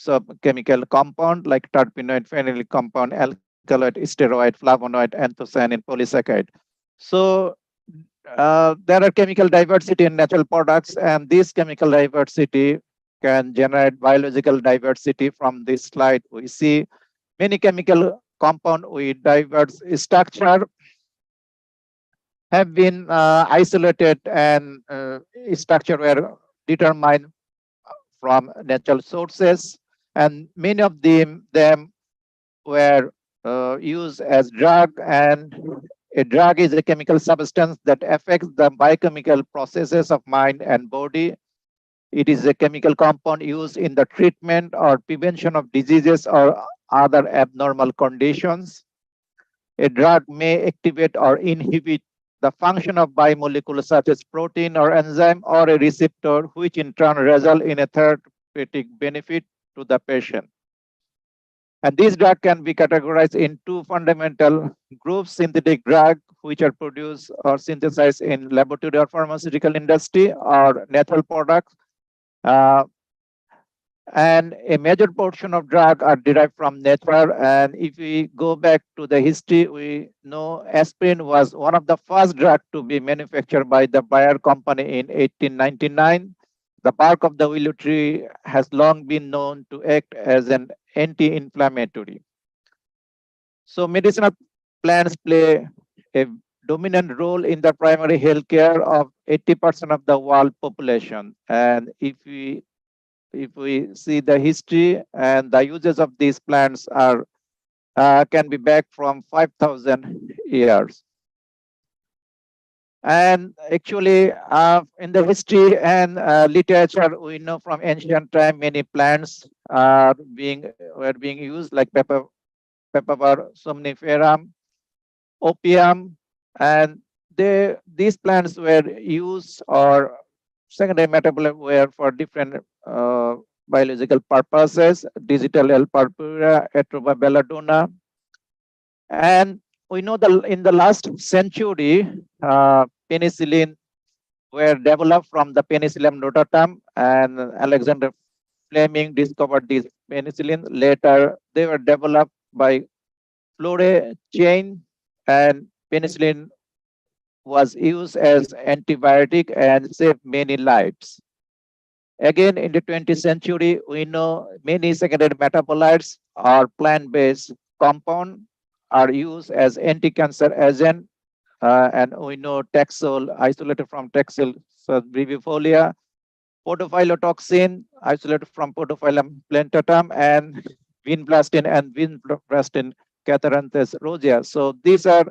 types of chemical compound like terpenoid, phenolic compound, alkaloid, steroid, flavonoid, anthocyanin, polysaccharide. So there are chemical diversity in natural products, and this chemical diversity can generate biological diversity. From this slide, we see many chemical compound with diverse structure have been isolated, and structure were determined from natural sources, and many of them were used as drug. And a drug is a chemical substance that affects the biochemical processes of mind and body. It is a chemical compound used in the treatment or prevention of diseases or other abnormal conditions. A drug may activate or inhibit the function of biomolecules such as protein or enzyme or a receptor, which in turn result in a therapeutic benefit to the patient. And these drugs can be categorized in two fundamental groups: synthetic drugs, which are produced or synthesized in laboratory or pharmaceutical industry, or natural products. And a major portion of drugs are derived from nature. And if we go back to the history, we know aspirin was one of the first drugs to be manufactured by the Bayer company in 1899. The bark of the willow tree has long been known to act as an anti-inflammatory. So medicinal plants play a dominant role in the primary health care of 80% of the world population. And if we see the history, and the uses of these plants are can be back from 5,000 years. And actually, in the history and literature, we know from ancient time many plants were being used, like Papaver somniferum, opium, and these plants were used, or secondary metabolite were for different biological purposes: digital L. purpura, Atropa belladonna. And we know that in the last century, penicillin were developed from the Penicillium notatum, and Alexander Fleming discovered this penicillin. Later, they were developed by Flore Chain, and penicillin was used as antibiotic and saved many lives. Again, in the 20th century, we know many secondary metabolites or plant-based compound are used as anti-cancer agent. And we know Taxol, isolated from Taxol brevifolia, podophyllitoxin, isolated from Podophyllum plantatum, and vinblastine and vinblastine catharanthus rosea. So these are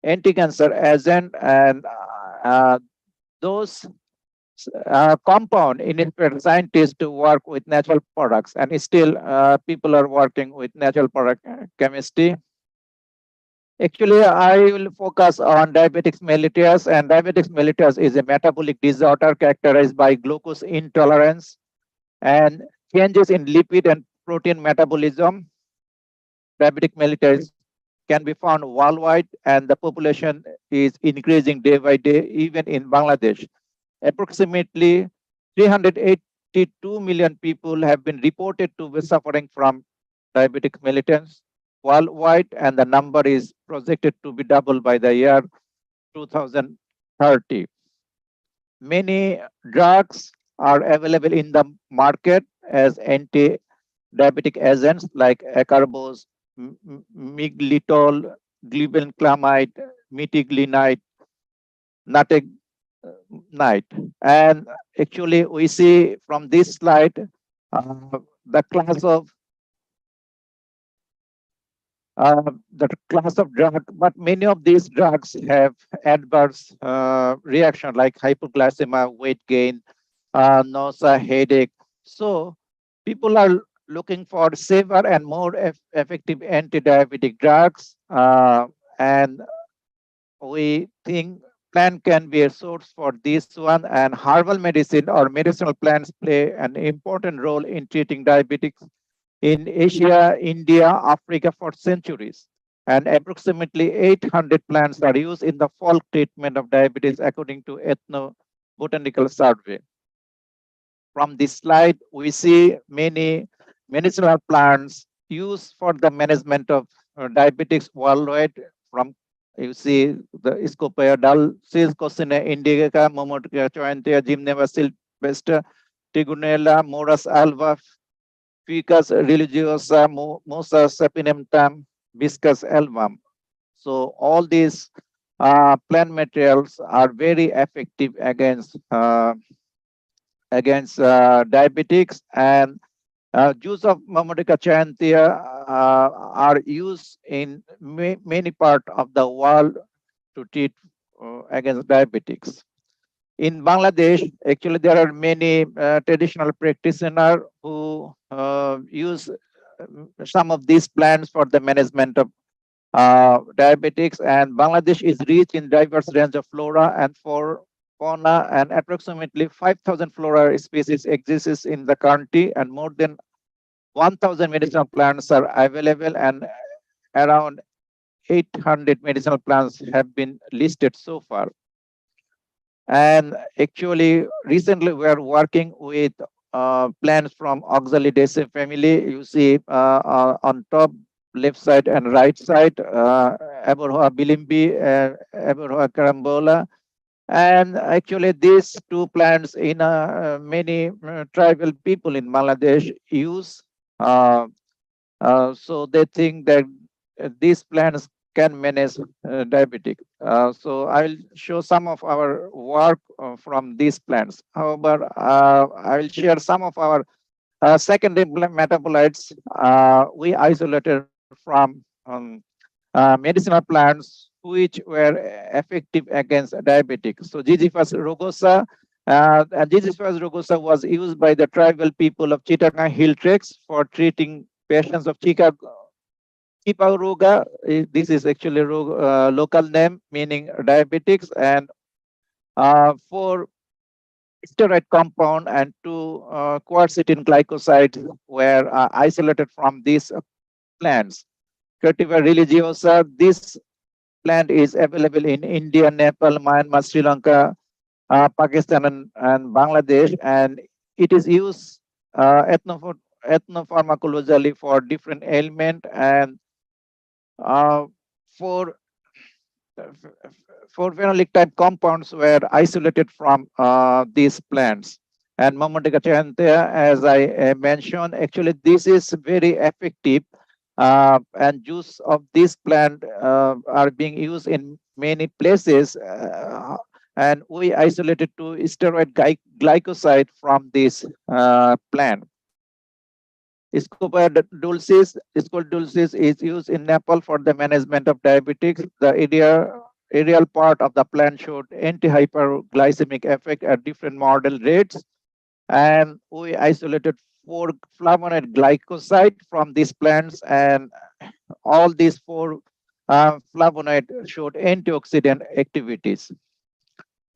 anti-cancer agent, and those compound inspire scientists to work with natural products, and still people are working with natural product chemistry. Actually, I will focus on diabetic mellitus, and diabetic mellitus is a metabolic disorder characterized by glucose intolerance and changes in lipid and protein metabolism. Diabetic mellitus can be found worldwide, and the population is increasing day by day, even in Bangladesh. Approximately 382 million people have been reported to be suffering from diabetic mellitus worldwide, and the number is projected to be doubled by the year 2030. Many drugs are available in the market as anti-diabetic agents like acarbose, miglitol, glibenclamide, metiglinide, nateglinide. And actually, we see from this slide the class of drug, but many of these drugs have adverse reaction like hypoglycemia, weight gain, nausea, headache. So people are looking for safer and more effective anti-diabetic drugs, and we think plant can be a source for this one, and herbal medicine or medicinal plants play an important role in treating diabetics in Asia, India, Africa for centuries. And approximately 800 plants are used in the folk treatment of diabetes according to ethnobotanical survey. From this slide, we see many medicinal plants used for the management of diabetics worldwide. From you see the Scopoia dulcis, Coccinea indica, Momotica choanthea, Gymnema sylvestre, Tigunella, Morus alba, Ficus religiosa, Mosa sapinentum, Viscus album. So all these plant materials are very effective against diabetics, and juice of Mamotica chayanthia are used in many parts of the world to treat against diabetics. In Bangladesh, actually, there are many traditional practitioners who use some of these plants for the management of diabetics, and Bangladesh is rich in diverse range of flora and fauna, and approximately 5,000 flora species exists in the country, and more than 1,000 medicinal plants are available, and around 800 medicinal plants have been listed so far. And actually, recently we are working with plants from Oxalidaceae family. You see on top left side and right side, Aborhoa bilimbi, Aborhoa carambola. And actually, these two plants in many tribal people in Bangladesh use. Uh, so they think that these plants can manage diabetic. So I will show some of our work from these plants. However, I will share some of our secondary metabolites we isolated from medicinal plants which were effective against diabetic. So Gigifas rugosa, and Gigifas rugosa was used by the tribal people of Chittagong Hill Tracts for treating patients of Chiparuga. This is actually a local name meaning diabetics, and for steroid compound and two quercetin glycosides were isolated from these plants. Cultivar religiosa, this plant is available in India, Nepal, Myanmar, Sri Lanka, Pakistan, and Bangladesh, and it is used ethnopharmacologically for different ailment, and uh, for phenolic type compounds were isolated from these plants. And Mamotica chayanthia, as I mentioned, actually this is very effective, and juice of this plant are being used in many places, and we isolated to steroid glycoside from this plant. Scopoia dulcis is used in Nepal for the management of diabetics. The aerial part of the plant showed anti-hyperglycemic effect at different model rates, and we isolated 4 flavonoid glycoside from these plants, and all these 4 flavonoid showed antioxidant activities.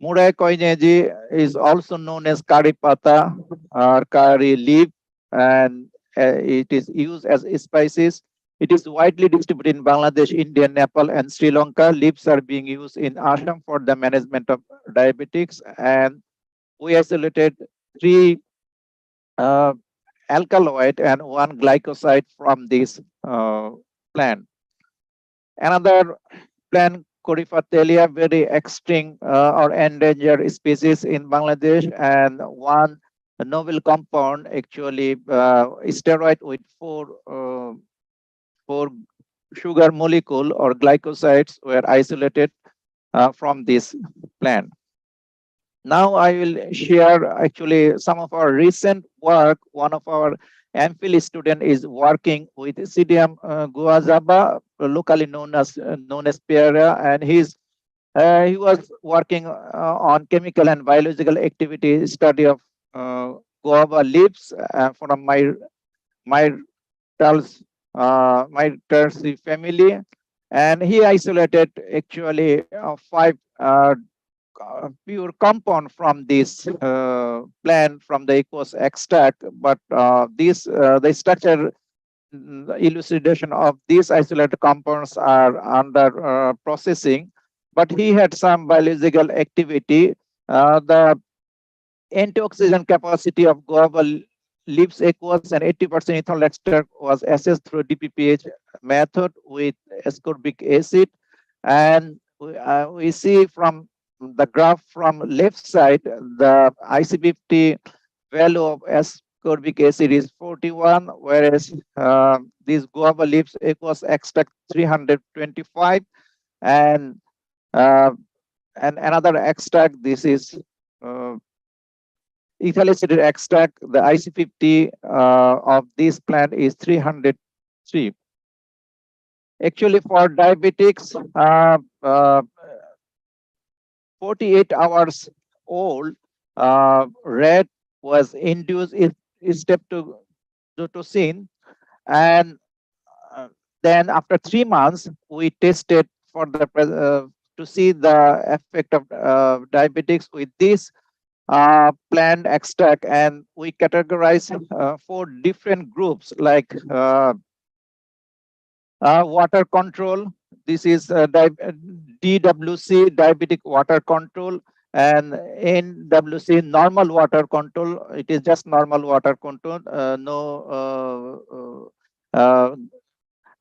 Murai koinezi is also known as curry pata or curry leaf, and it is used as spices. It is widely distributed in Bangladesh, India, Nepal, and Sri Lanka. Leaves are being used in Assam for the management of diabetics, and we isolated 3 uh, alkaloid and 1 glycoside from this plant. Another plant, Corypha very extinct or endangered species in Bangladesh, and one novel compound, actually steroid with 4 sugar molecule or glycosides were isolated from this plant. Now I will share actually some of our recent work. One of our MPhil student is working with Psidium guazaba, locally known as Peara, and he was working on chemical and biological activity study of guava leaves from my Myrtaceae family, and he isolated actually 5 pure compound from this plant from the aqueous extract, but the structure elucidation of these isolated compounds are under processing, but he had some biological activity. The antioxidant capacity of guava leaves aqueous and 80% ethanol extract was assessed through DPPH method with ascorbic acid. And we see from the graph from left side, the IC50 value of ascorbic acid is 41, whereas this guava leaves aqueous extract 325, and uh, and another extract, this is uh, ethyl acetate extract, the IC50 of this plant is 303. Actually, for diabetics, 48 hours old, rat was induced is streptozotocin, and uh, then after 3 months, we tested for the to see the effect of diabetics with this plant extract, and we categorize 4 different groups like water control. This is DWC, diabetic water control, and NWC, normal water control. It is just normal water control, no.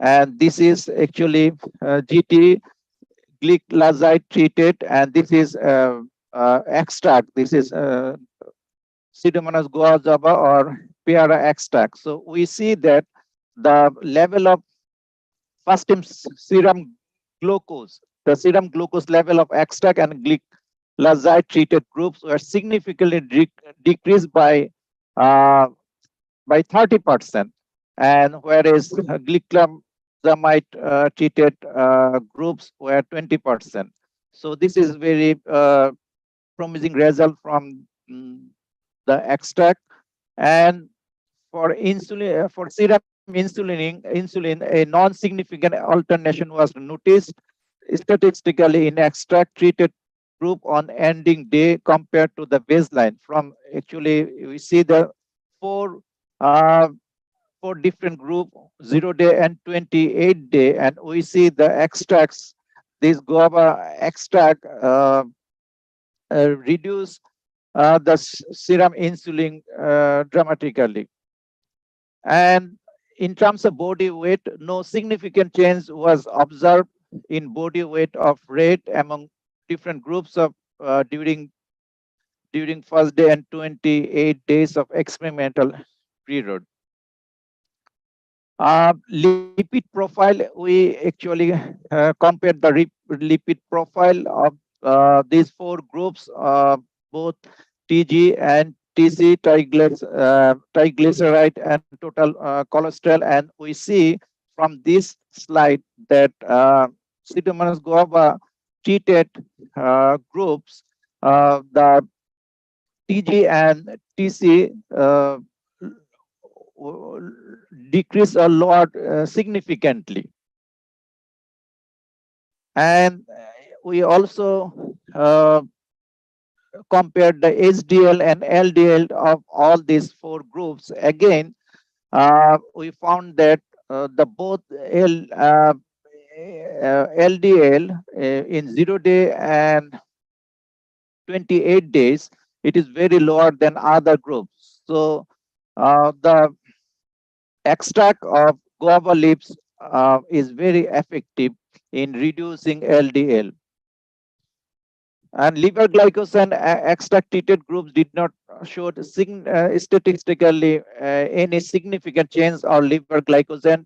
And this is actually GT, glyclazide treated, and this is extract. This is Pseudomonas guajava or Peara extract. So we see that the level of fasting serum glucose, the serum glucose level of extract and glyclazide treated groups were significantly decreased uh, by 30%, and whereas glyclamide treated groups were 20%. So this is very promising result from the extract. And for insulin, for serum insulin, a non-significant alternation was noticed statistically in extract treated group on ending day compared to the baseline. From actually, we see the four uh, 4 different group, 0 day and 28 day, and we see the extracts. This guava extract reduce the serum insulin dramatically. And in terms of body weight, no significant change was observed in body weight of rat among different groups of during first day and 28 days of experimental period. Lipid profile, we actually compared the lipid profile of these 4 groups, both TG and TC, triglyceride and total cholesterol, and we see from this slide that Pseudomonas guava treated groups, the TG and TC decrease a lot significantly. And we also compared the HDL and LDL of all these 4 groups. Again, we found that the both LDL in 0 day and 28 days, it is very lower than other groups. So the extract of guava leaves is very effective in reducing LDL. And liver glycogen extract treated groups did not show statistically any significant change or liver glycogen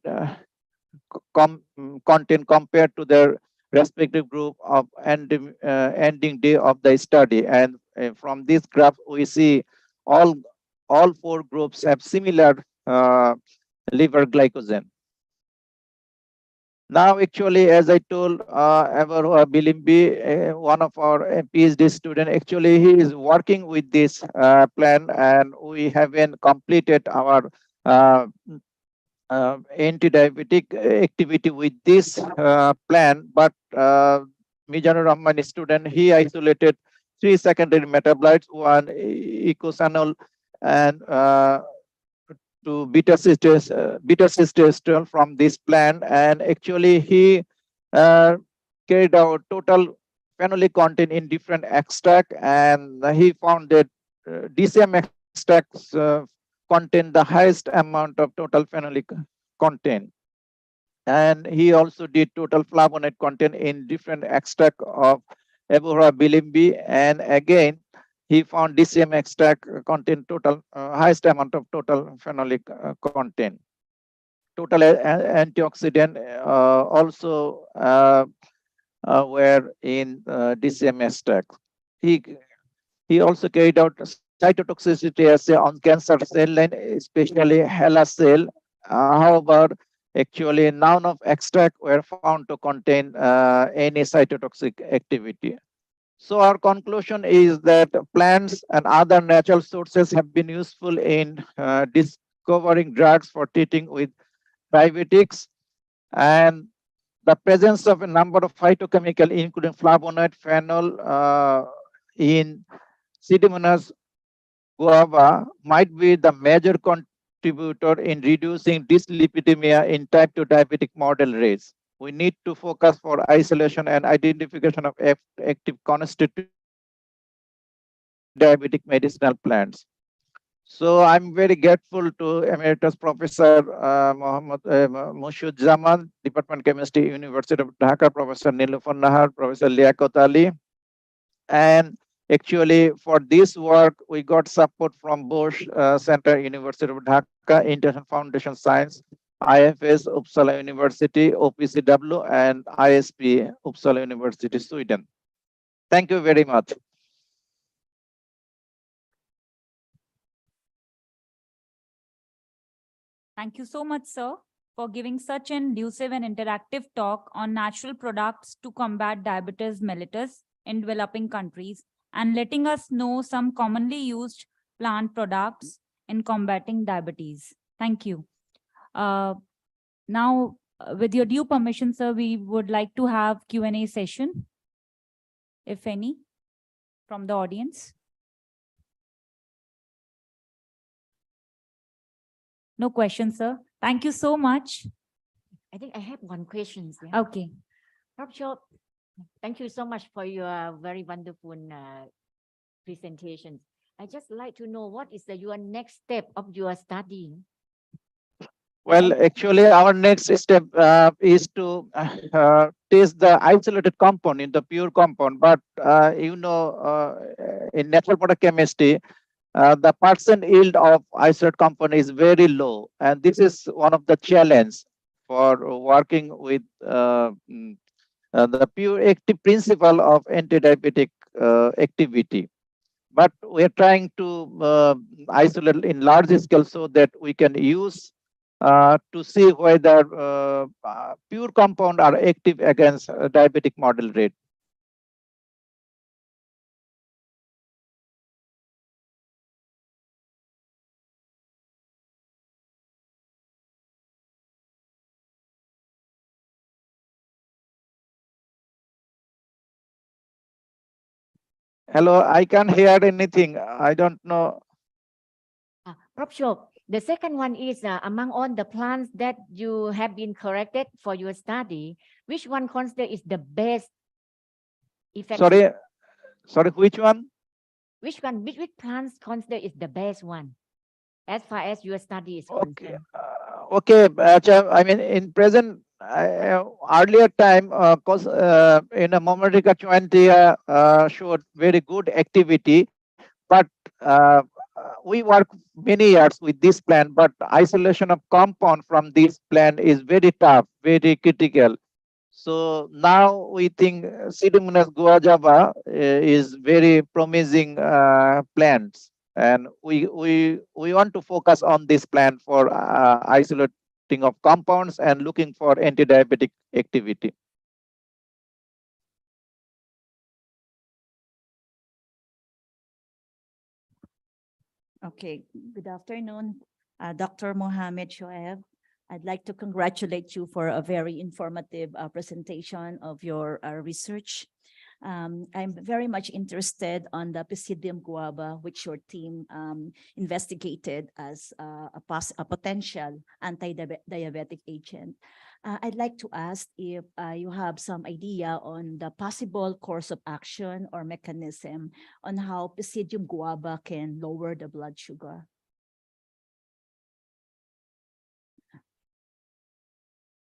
content compared to their respective group of ending day of the study. And from this graph, we see all 4 groups have similar liver glycogen. Now, actually, as I told, Ever Bilimbi, one of our PhD student, actually, he is working with this plan, and we haven't completed our anti-diabetic activity with this plan. But Mizanur Rahman student, he isolated 3 secondary metabolites, one eicosanols, and to beta cysteine from this plant, and actually he carried out total phenolic content in different extract, and he found that DCM extracts contain the highest amount of total phenolic content. And he also did total flavonoid content in different extract of Evora bilimbi. And again, he found DCM extract contain total highest amount of total phenolic content. Total antioxidant also were in DCM extract. He he also carried out cytotoxicity assay on cancer cell line, especially HeLa cell. However, actually none of extract were found to contain any cytotoxic activity. So our conclusion is that plants and other natural sources have been useful in discovering drugs for treating with diabetics, and the presence of a number of phytochemical, including flavonoid, phenol, in Pseudomonas guava might be the major contributor in reducing dyslipidemia in type 2 diabetic model rates. We need to focus for isolation and identification of active constituent of pre-diabetic medicinal plants. So I'm very grateful to Emeritus Professor Mohammad Mushud Zaman, Department of Chemistry, University of Dhaka, Professor Nilufar Nahar, Professor Liaquat Ali. And actually, for this work, we got support from Bosch Center, University of Dhaka, International Foundation Science, IFS, Uppsala University, OPCW, and ISP, Uppsala University, Sweden. Thank you very much. Thank you so much, sir, for giving such an elusive and interactive talk on natural products to combat diabetes mellitus in developing countries and letting us know some commonly used plant products in combating diabetes. Thank you. Now, with your due permission, sir, we would like to have Q&A session, if any, from the audience. No questions, sir. Thank you so much. I think I have one question. Yeah? Okay. Professor, thank you so much for your very wonderful presentation. I just like to know what is your next step of your study? Well, actually, our next step is to test the isolated compound in the pure compound. But in natural product chemistry, the percent yield of isolated compound is very low, and this is one of the challenge for working with the pure active principle of anti-diabetic activity. But we are trying to isolate in large scale so that we can use to see whether pure compound are active against diabetic model rate. Hello, I can't hear anything. I don't know. Professor, the second one is among all the plants that you have been corrected for your study, which one consider is the best effective? Sorry, which one? Which plants consider is the best one as far as your study is concerned? Okay, I mean, in present, earlier time, cause in a Momorica 20 showed very good activity, but we work many years with this plan, but isolation of compound from this plan is very tough, very critical. So now we think Pseudomonas guajava is very promising plants, and we want to focus on this plant for isolating of compounds and looking for anti-diabetic activity. Okay, good afternoon, Dr. Mohammed Shoaib. I'd like to congratulate you for a very informative presentation of your research. I'm very much interested on the Pisidium guava, which your team investigated as a potential anti-diabetic agent. I'd like to ask if you have some idea on the possible course of action or mechanism on how Pisidium guava can lower the blood sugar.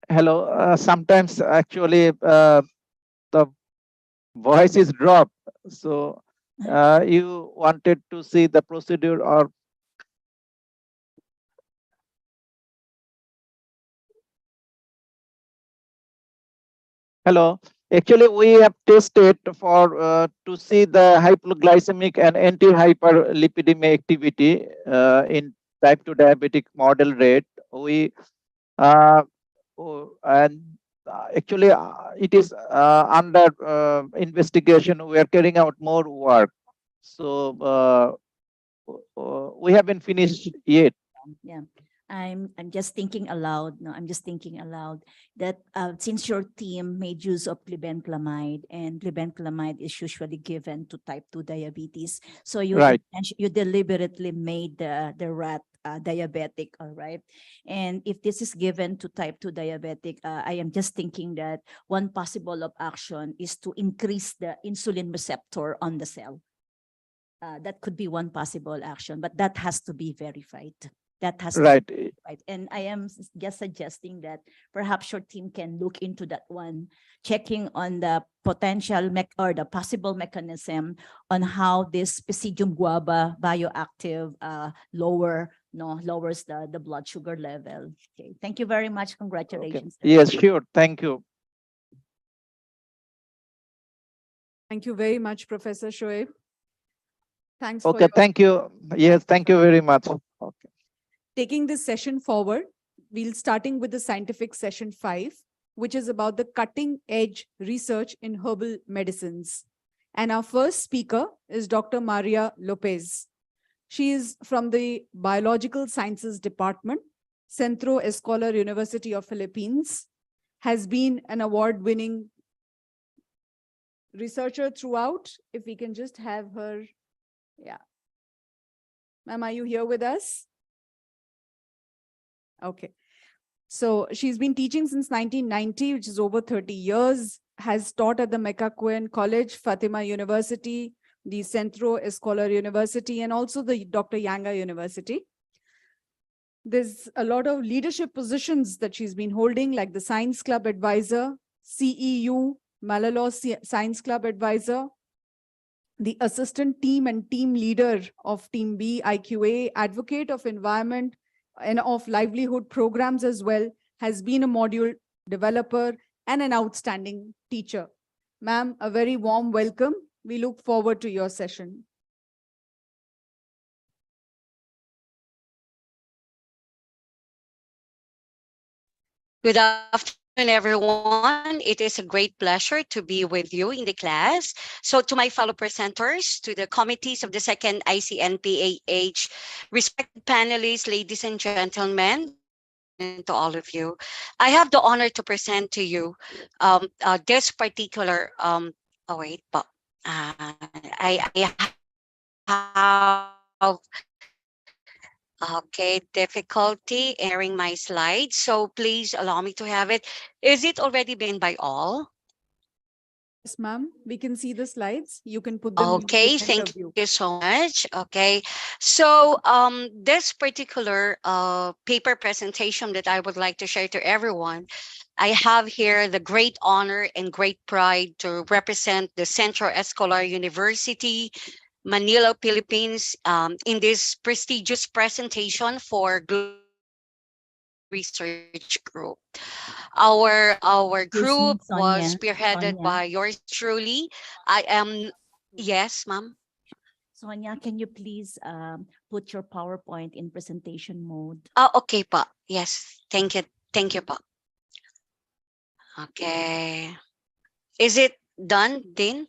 Hello. Sometimes actually the voice is dropped. So you wanted to see the procedure or hello. Actually, we have tested for to see the hypoglycemic and anti-hyperlipidemia activity in type 2 diabetic model rate. We and actually it is under investigation. We are carrying out more work. So we haven't finished yet. Yeah. I'm just thinking aloud. No, I'm just thinking aloud that since your team made use of glibenclamide, and glibenclamide is usually given to type 2 diabetes, so Right. you deliberately made the rat diabetic, all right? And if this is given to type 2 diabetic, I am just thinking that one possible of action is to increase the insulin receptor on the cell. That could be one possible action, but that has to be verified. That has to be Right. verified. And I am just suggesting that perhaps your team can look into that one, checking on the potential or the possible mechanism on how this Pisidium guava bioactive lowers the blood sugar level. Okay, thank you very much. Okay. Congratulations. Yes, sure. Thank you. Thank you very much, Professor Shoaib. Thanks for Okay. your Thank you. Yes. Thank you very much. Okay. taking this session forward. We'll starting with the scientific session 5, which is about the cutting edge research in herbal medicines. And our first speaker is Dr. Maria Lopez. She is from the Biological Sciences Department, Centro Escolar University of Philippines, has been an award-winning researcher throughout. If we can just have her, yeah. Ma'am, are you here with us? Okay. So she's been teaching since 1990, which is over 30 years, has taught at the McEwen College, Fatima University, the Centro Escolar University, and also the Dr. Yanga University. There's a lot of leadership positions that she's been holding, like the Science Club Advisor, CEU, Malalo Science Club Advisor, the Assistant Team and Team Leader of Team B, IQA, Advocate of Environment and of Livelihood Programs as well, has been a module developer and an outstanding teacher. Ma'am, a very warm welcome. We look forward to your session. Good afternoon, everyone. It is a great pleasure to be with you in the class. So to my fellow presenters, to the committees of the second ICNPAH, respected panelists, ladies and gentlemen, good afternoon to all of you. I have the honor to present to you this particular, oh wait, but I have okay, difficulty in sharing my slides, so please allow me to have it. Is it already been by all? Yes, ma'am. We can see the slides. You can put them in the Okay, center thank view. you so much. Okay, so this particular paper presentation that I would like to share to everyone, I have here the great honor and great pride to represent the Central Escolar University, Manila, Philippines, in this prestigious presentation for Global Research Group. Our Excuse group me, was Sonia. spearheaded Sonia. by yours truly. I am, yes, ma'am. Sonia, can you please put your PowerPoint in presentation mode? Oh, okay pa. Yes, thank you. Thank you pa. Okay. Is it done, Din?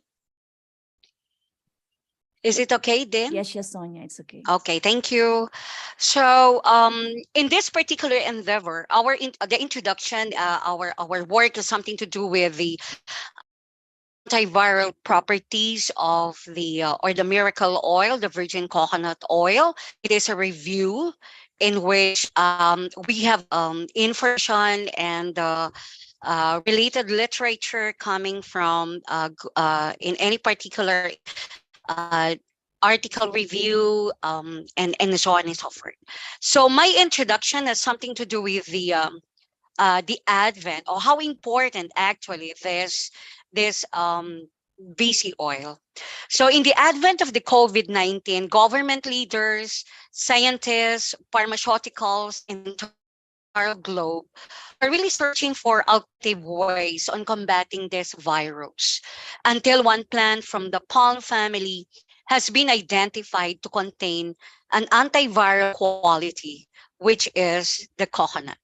Is it okay, Din? Yes, yes, Sonia, it's okay. Okay, thank you. So, in this particular endeavor, the introduction, our work is something to do with the antiviral properties of the or the miracle oil, the virgin coconut oil. It is a review in which we have information and related literature coming from in any particular article review and so on and so forth. So my introduction has something to do with the the advent, or how important actually this BC oil. So in the advent of the COVID-19, government leaders, scientists, pharmaceuticals in the entire globe are really searching for alternative ways on combating this virus, until one plant from the palm family has been identified to contain an antiviral quality, which is the coconut.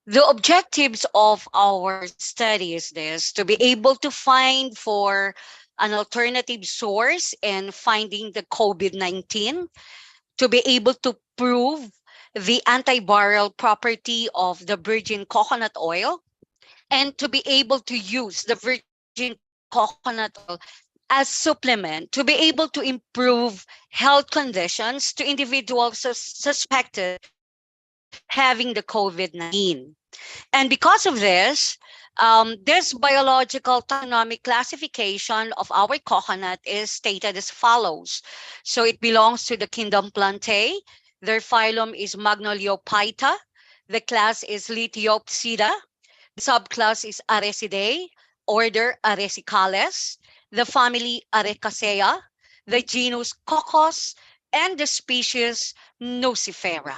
The objectives of our study is this: to be able to find for an alternative source in finding the COVID-19, to be able to prove the antiviral property of the virgin coconut oil, and to be able to use the virgin coconut oil as supplement to be able to improve health conditions to individuals suspected having the COVID-19. And because of this biological taxonomic classification of our coconut is stated as follows. So it belongs to the kingdom Plantae. Their phylum is Magnoliophyta. The class is Lithiopsida. The subclass is Arecidae, order Arecicales, the family Arecacea, the genus Cocos, and the species Nucifera.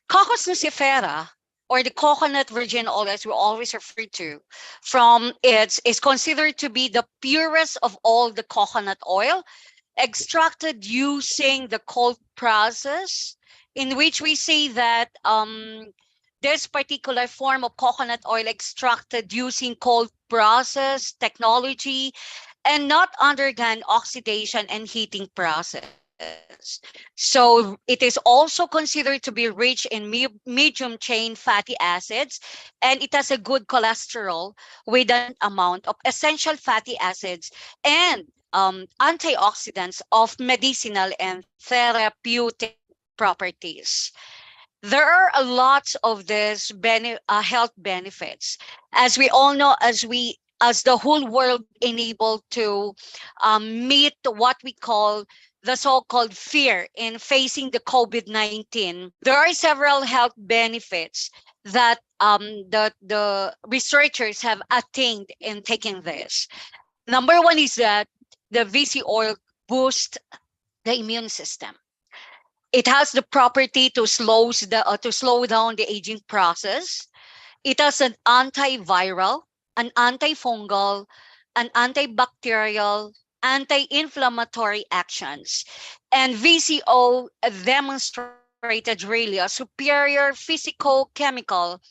Cocos nucifera, or the coconut virgin oil as we always refer to, from its is considered to be the purest of all the coconut oil, extracted using the cold process, in which we say that this particular form of coconut oil extracted using cold process technology and not undergone oxidation and heating process. So it is also considered to be rich in medium chain fatty acids, and it has a good cholesterol with an amount of essential fatty acids and antioxidants of medicinal and therapeutic properties. There are a lot of this health benefits, as we all know, as the whole world being able to meet what we call the so-called fear in facing the COVID-19. There are several health benefits that the researchers have attained in taking this. Number one is that the VC oil boosts the immune system. It has the property to slow down the aging process. It has an antiviral, an antifungal, an antibacterial, anti-inflammatory actions. And VCO demonstrated really a superior physico-chemical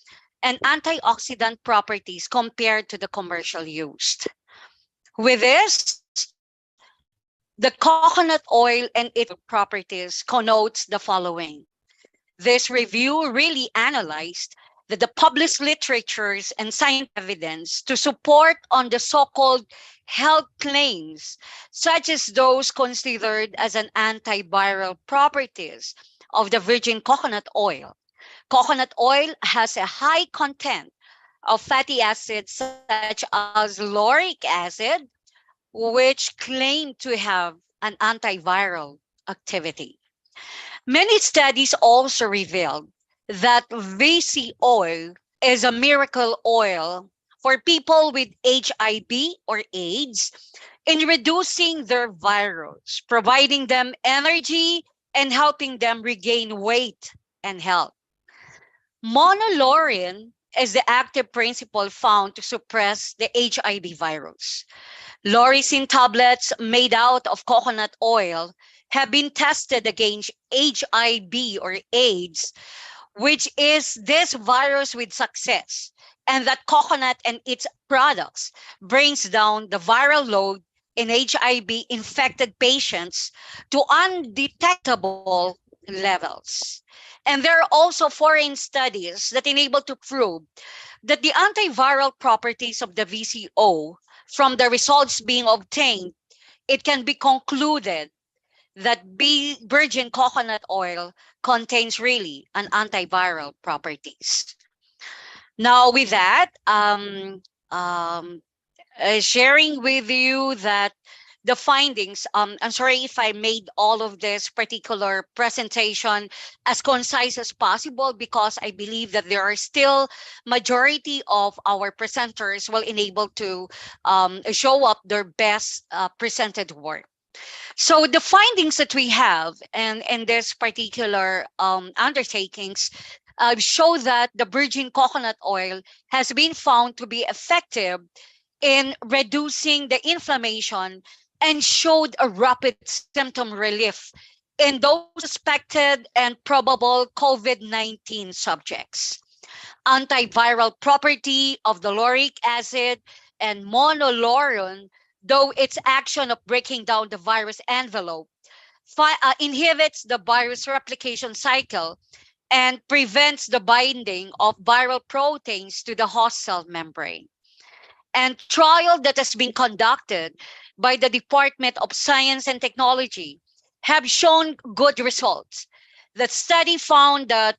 and antioxidant properties compared to the commercial used. With this, the coconut oil and its properties connotes the following. This review really analyzed the published literatures and scientific evidence to support on the so-called health claims, such as those considered as an antiviral properties of the virgin coconut oil. Coconut oil has a high content of fatty acids such as lauric acid, which claim to have an antiviral activity. Many studies also revealed that VC oil is a miracle oil for people with HIV or AIDS in reducing their virus, providing them energy and helping them regain weight and health. Monolaurin is the active principle found to suppress the HIV virus. Lauricin tablets made out of coconut oil have been tested against HIV or AIDS, which is this virus with success, and that coconut and its products brings down the viral load in HIV infected patients to undetectable levels. And there are also foreign studies that enable to prove that the antiviral properties of the VCO from the results being obtained, it can be concluded that virgin coconut oil contains really an antiviral properties. Now, with that, sharing with you that the findings. I'm sorry if I made all of this particular presentation as concise as possible, because I believe that there are still majority of our presenters will enable to show up their best presented work. So the findings that we have and in this particular undertakings show that the virgin coconut oil has been found to be effective in reducing the inflammation and showed a rapid symptom relief in those suspected and probable COVID-19 subjects. Antiviral property of the lauric acid and monolorin, though its action of breaking down the virus envelope, inhibits the virus replication cycle and prevents the binding of viral proteins to the host cell membrane. And trial that has been conducted by the Department of Science and Technology have shown good results. The study found that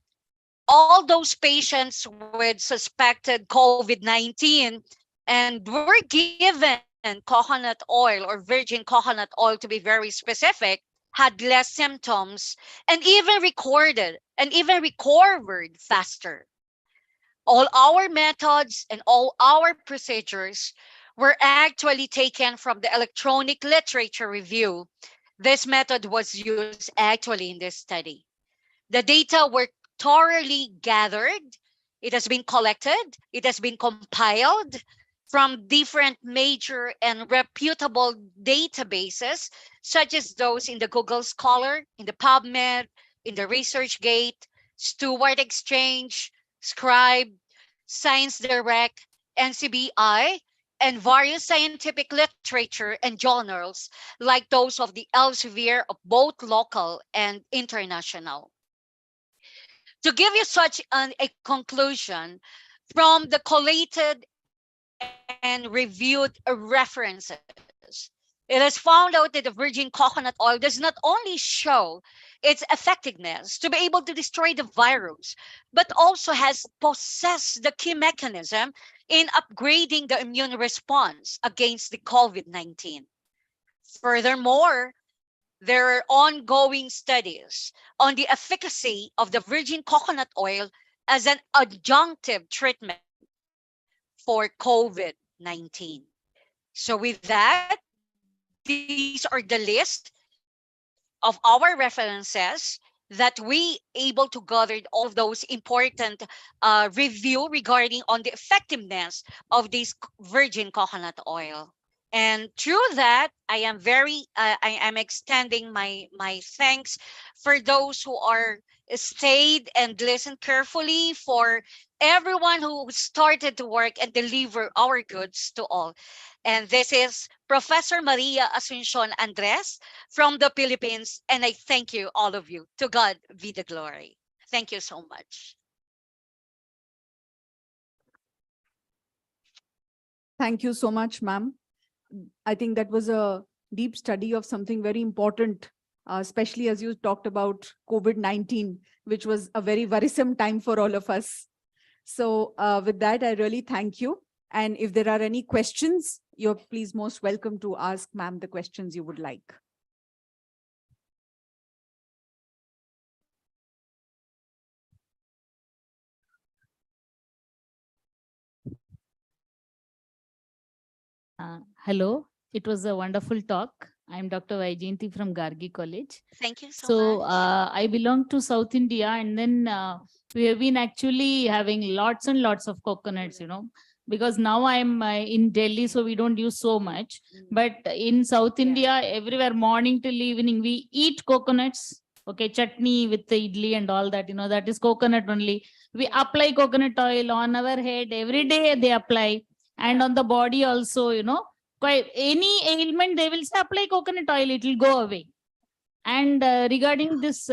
all those patients with suspected COVID-19 and were given coconut oil or virgin coconut oil, to be very specific, had less symptoms and even recovered faster. All our methods and all our procedures were actually taken from the electronic literature review. This method was used actually in this study. The data were thoroughly gathered, it has been collected, it has been compiled from different major and reputable databases, such as those in the Google Scholar, in the PubMed, in the ResearchGate, Stewart Exchange, Scribe, Science Direct, NCBI, and various scientific literature and journals like those of the Elsevier of both local and international. To give you such a conclusion from the collated and reviewed references, it is found out that the virgin coconut oil does not only show its effectiveness to be able to destroy the virus, but also has possessed the key mechanism in upgrading the immune response against the COVID-19. Furthermore, there are ongoing studies on the efficacy of the virgin coconut oil as an adjunctive treatment for COVID-19. So with that, these are the list of our references that we able to gather all of those important review regarding on the effectiveness of this virgin coconut oil. And through that, I am extending my thanks for those who are stayed and listened carefully, for everyone who started to work and deliver our goods to all. And this is Professor Maria Asuncion Andres from the Philippines, and I thank you, all of you. To God be the glory. Thank you so much. Thank you so much, ma'am. I think that was a deep study of something very important, especially as you talked about COVID-19, which was a very worrisome time for all of us. So with that, I really thank you. And if there are any questions, you're please most welcome to ask ma'am the questions you would like. Hello, it was a wonderful talk. I'm Dr. Vaijayanti from Gargi College. Thank you so So much. I belong to South India, and then we have been actually having lots and lots of coconuts, because now I'm in Delhi, so we don't use so much. But in South India, everywhere, morning till evening, we eat coconuts. Okay, chutney with the idli and all that, that is coconut only. We apply coconut oil on our head every day, they apply. And on the body also, quite any ailment, they will say apply coconut oil, it will go away. And regarding this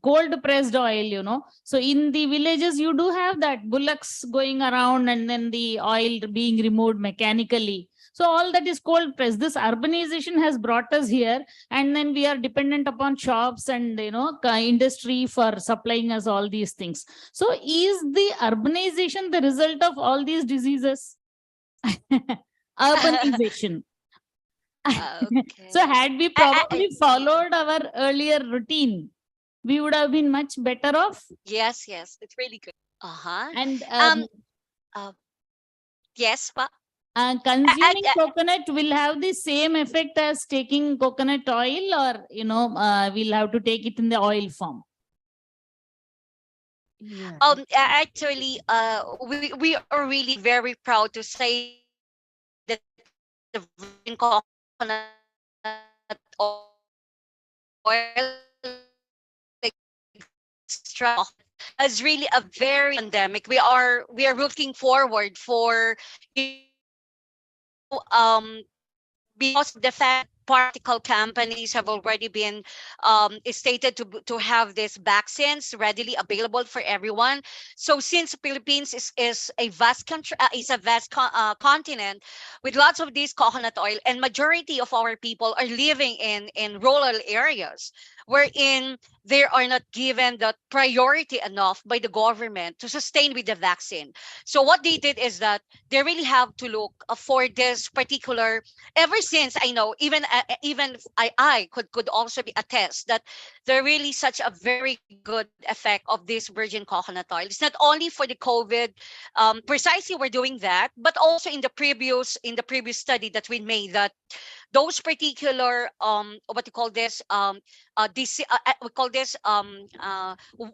cold pressed oil, so in the villages, you do have that bullocks going around and then the oil being removed mechanically. So all that is cold pressed. This urbanization has brought us here, and then we are dependent upon shops and, industry for supplying us all these things. So is the urbanization the result of all these diseases? Urbanization. So Okay. had we probably followed our earlier routine, we would have been much better off. Yes, yes, it's really good. Uh-huh. And Um, uh, yes, but consuming coconut will have the same effect as taking coconut oil, or we'll have to take it in the oil form. Yeah. actually, we are really very proud to say that the virgin coconut oil, extract is really a very pandemic. We are looking forward for, because of the fact particle companies have already been stated to have these vaccines readily available for everyone. So since Philippines is a vast country, is a vast continent with lots of this coconut oil, and majority of our people are living in rural areas wherein they are not given the priority enough by the government to sustain with the vaccine. So what they did is that they really have to look for this particular, ever since I know, even I could also be attest that there really such a very good effect of this virgin coconut oil. It's not only for the COVID, precisely we're doing that, but also in the previous study that we made, that those particular what you call this we call this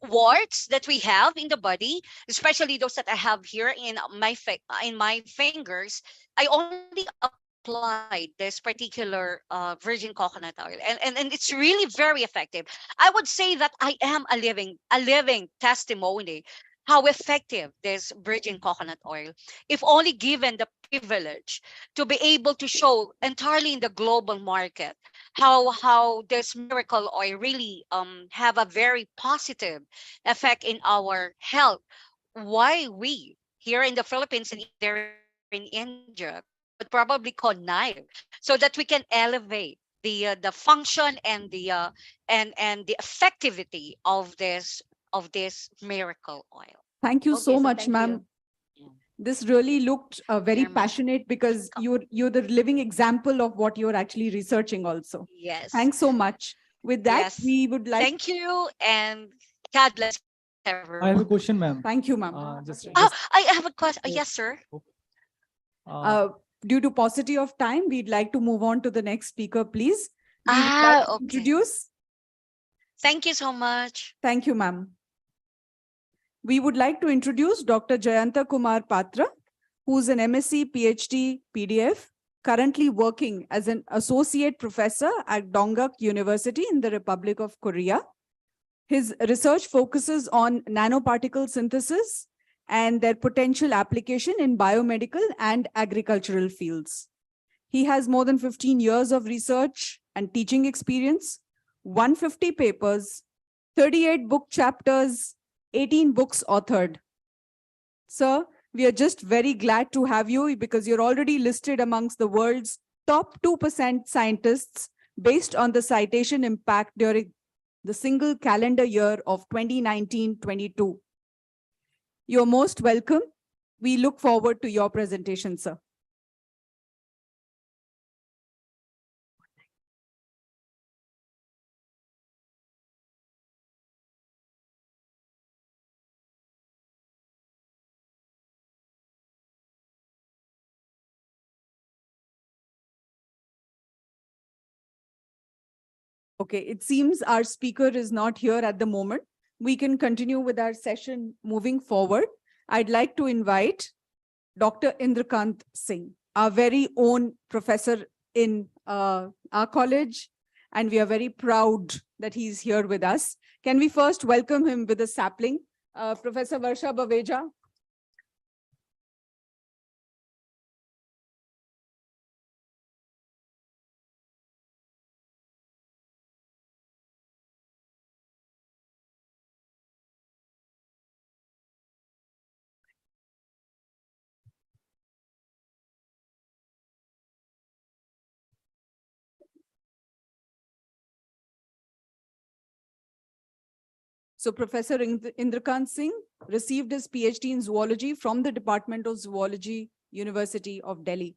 warts that we have in the body, especially those that I have here in my fingers. I only applied this particular virgin coconut oil, and it's really very effective. I would say that I am a living testimony how effective this virgin coconut oil, if only given the privilege to be able to show entirely in the global market how this miracle oil really have a very positive effect in our health. Why we here in the Philippines and even there in India could probably connive so that we can elevate the function and the effectivity of this miracle oil. Thank you Okay, so so much, thank ma'am. you. This really looked very Very much. passionate, because you're the living example of what you're actually researching also. Yes. Thanks so much. With that, Yes. we would like. Thank you, and God bless everyone. I have a question, ma'am. Thank you, ma'am. I have a question. Yes, sir. Uh, due to paucity of time, we'd like to move on to the next speaker, please. We would like to Okay. introduce. Thank you so much. Thank you, ma'am. We would like to introduce Dr. Jayanta Kumar Patra, who's an MSc PhD PDF, currently working as an associate professor at Dongguk University in the Republic of Korea. His research focuses on nanoparticle synthesis and their potential application in biomedical and agricultural fields. He has more than 15 years of research and teaching experience, 150 papers, 38 book chapters, 18 books authored. Sir, we are just very glad to have you, because you're already listed amongst the world's top 2% scientists based on the citation impact during the single calendar year of 2019-22. You're most welcome. We look forward to your presentation, sir. Okay, it seems our speaker is not here at the moment. We can continue with our session moving forward. I'd like to invite Dr. Indrakant Singh, our very own professor in our college, and we are very proud that he's here with us. Can we first welcome him with a sapling? Professor Varsha Baveja. So Professor Indrakant Singh received his PhD in zoology from the Department of Zoology, University of Delhi.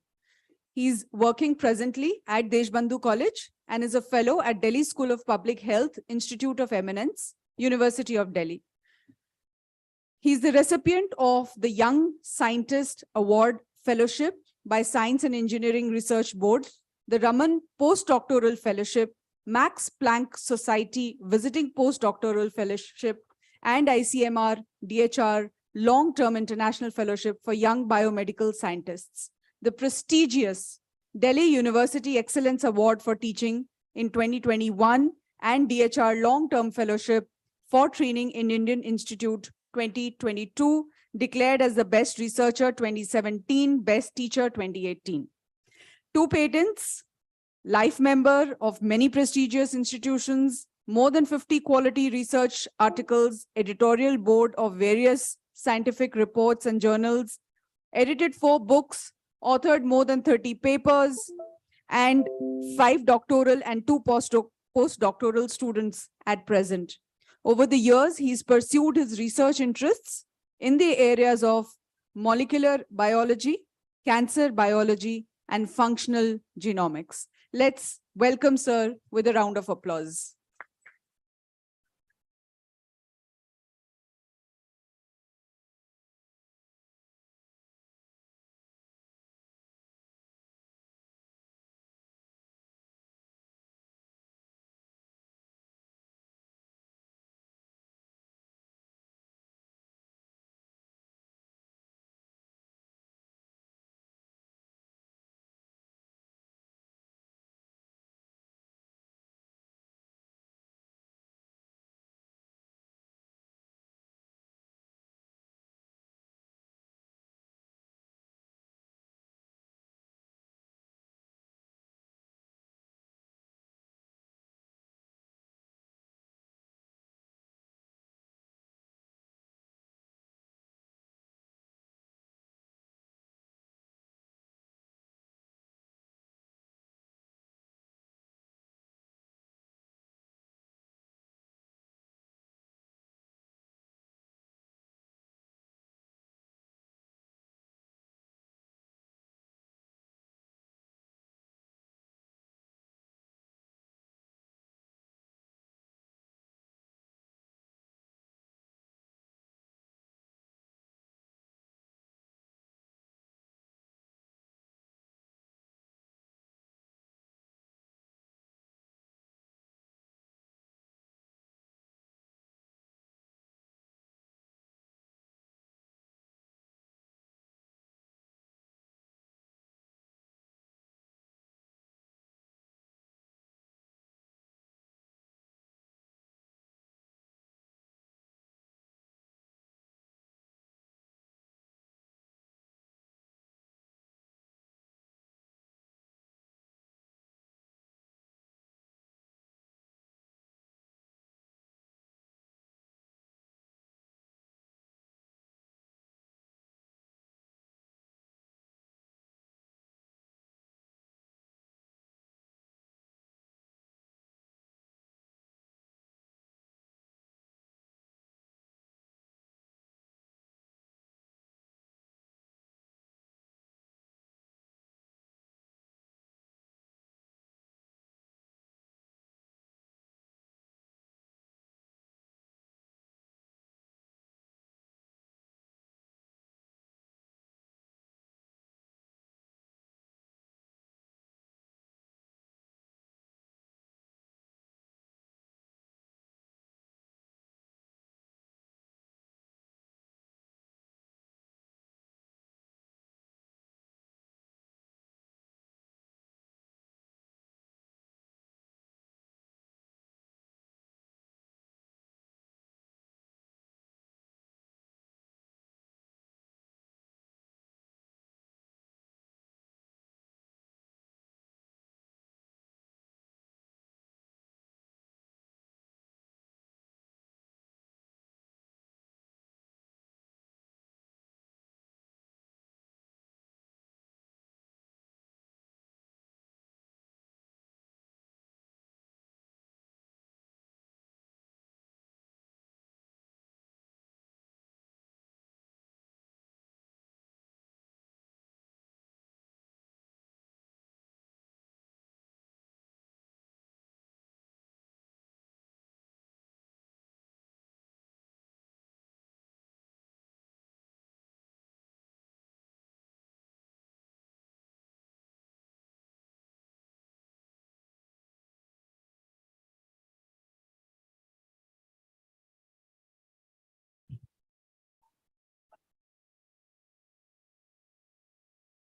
He's working presently at Deshbandhu College and is a fellow at Delhi School of Public Health, Institute of Eminence, University of Delhi. He's the recipient of the Young Scientist Award Fellowship by Science and Engineering Research Board, the Raman Postdoctoral Fellowship, Max Planck Society Visiting Postdoctoral Fellowship, and ICMR DHR Long-Term International Fellowship for Young Biomedical Scientists. The prestigious Delhi University Excellence Award for Teaching in 2021 and DHR Long-Term Fellowship for Training in Indian Institute 2022, declared as the Best Researcher 2017, Best Teacher 2018. 2 patents, life member of many prestigious institutions, more than 50 quality research articles, editorial board of various scientific reports and journals, edited 4 books, authored more than 30 papers, and 5 doctoral and 2 postdoctoral students at present. Over the years, he's pursued his research interests in the areas of molecular biology, cancer biology, and functional genomics. Let's welcome Sir with a round of applause.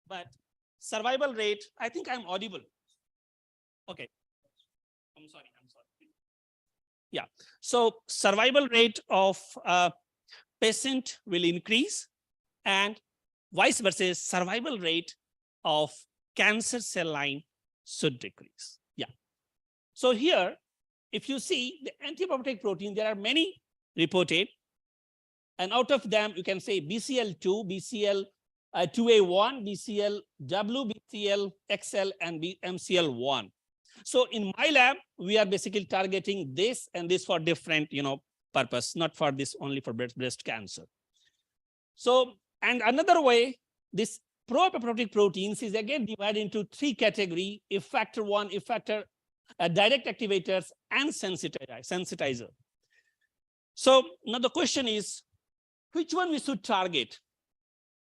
but survival rate, I think I'm audible. Okay. I'm sorry. Yeah. So survival rate of patient will increase, and vice versa, survival rate of cancer cell line should decrease. Yeah. So here, if you see the anti-apoptotic protein, there are many reported, and out of them, you can say BCL2, BCL2A1, BCLW, BCLXL, and MCL1. So in my lab, we are basically targeting this and this for different, purpose, not for this only for breast cancer. So, and another way, this pro-apoptotic proteins is again divided into three categories: effector 1, effector, direct activators, and sensitizer. So now the question is, which one we should target?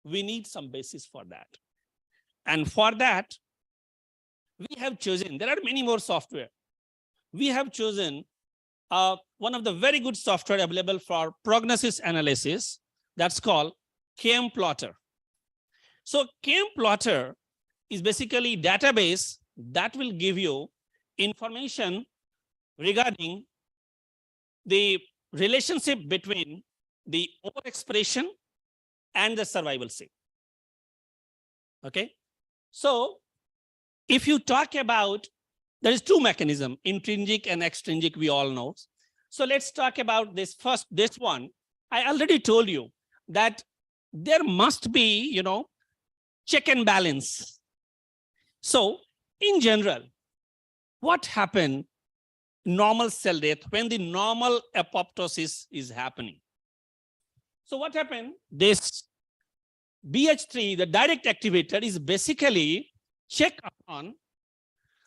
We need some basis for that. And for that, we have chosen, there are many more software. We have chosen one of the very good software available for prognosis analysis, that's called KM Plotter. So KM Plotter is basically database that will give you information regarding the relationship between the overexpression and the survival rate. Okay. So if you talk about, there is two mechanisms, intrinsic and extrinsic, we all know. So let's talk about this first, this one. I already told you that there must be, check and balance. So in general, what happened normal cell death when the normal apoptosis is happening? So what happened? This BH3, the direct activator, is basically check upon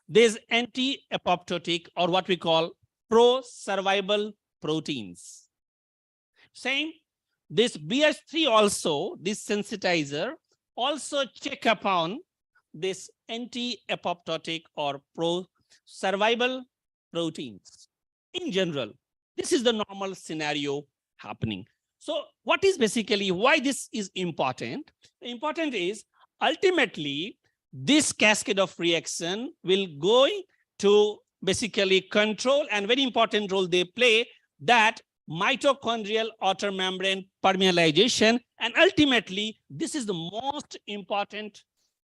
these anti-apoptotic or what we call pro-survival proteins. Same, this BH3 also, this sensitizer also check upon this anti-apoptotic or pro-survival proteins. In general, this is the normal scenario happening. So what is basically why this is important? Important is ultimately this cascade of reaction will go to basically control, and very important role they play, that mitochondrial outer membrane permeabilization. And ultimately, this is the most important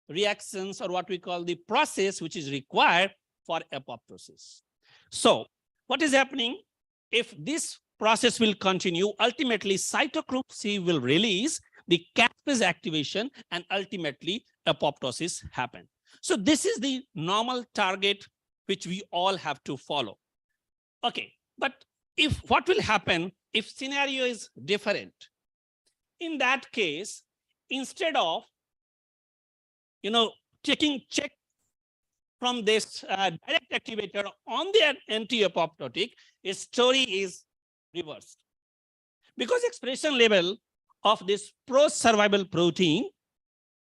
reactions or what we call the process which is required for apoptosis. So what is happening? If this process will continue, ultimately cytochrome C will release the caspase activation, and ultimately apoptosis happen. So this is the normal target which we all have to follow. Okay, but if what will happen if scenario is different? In that case, instead of check from this direct activator on the anti-apoptotic, its story is reversed, because expression level of this pro-survival protein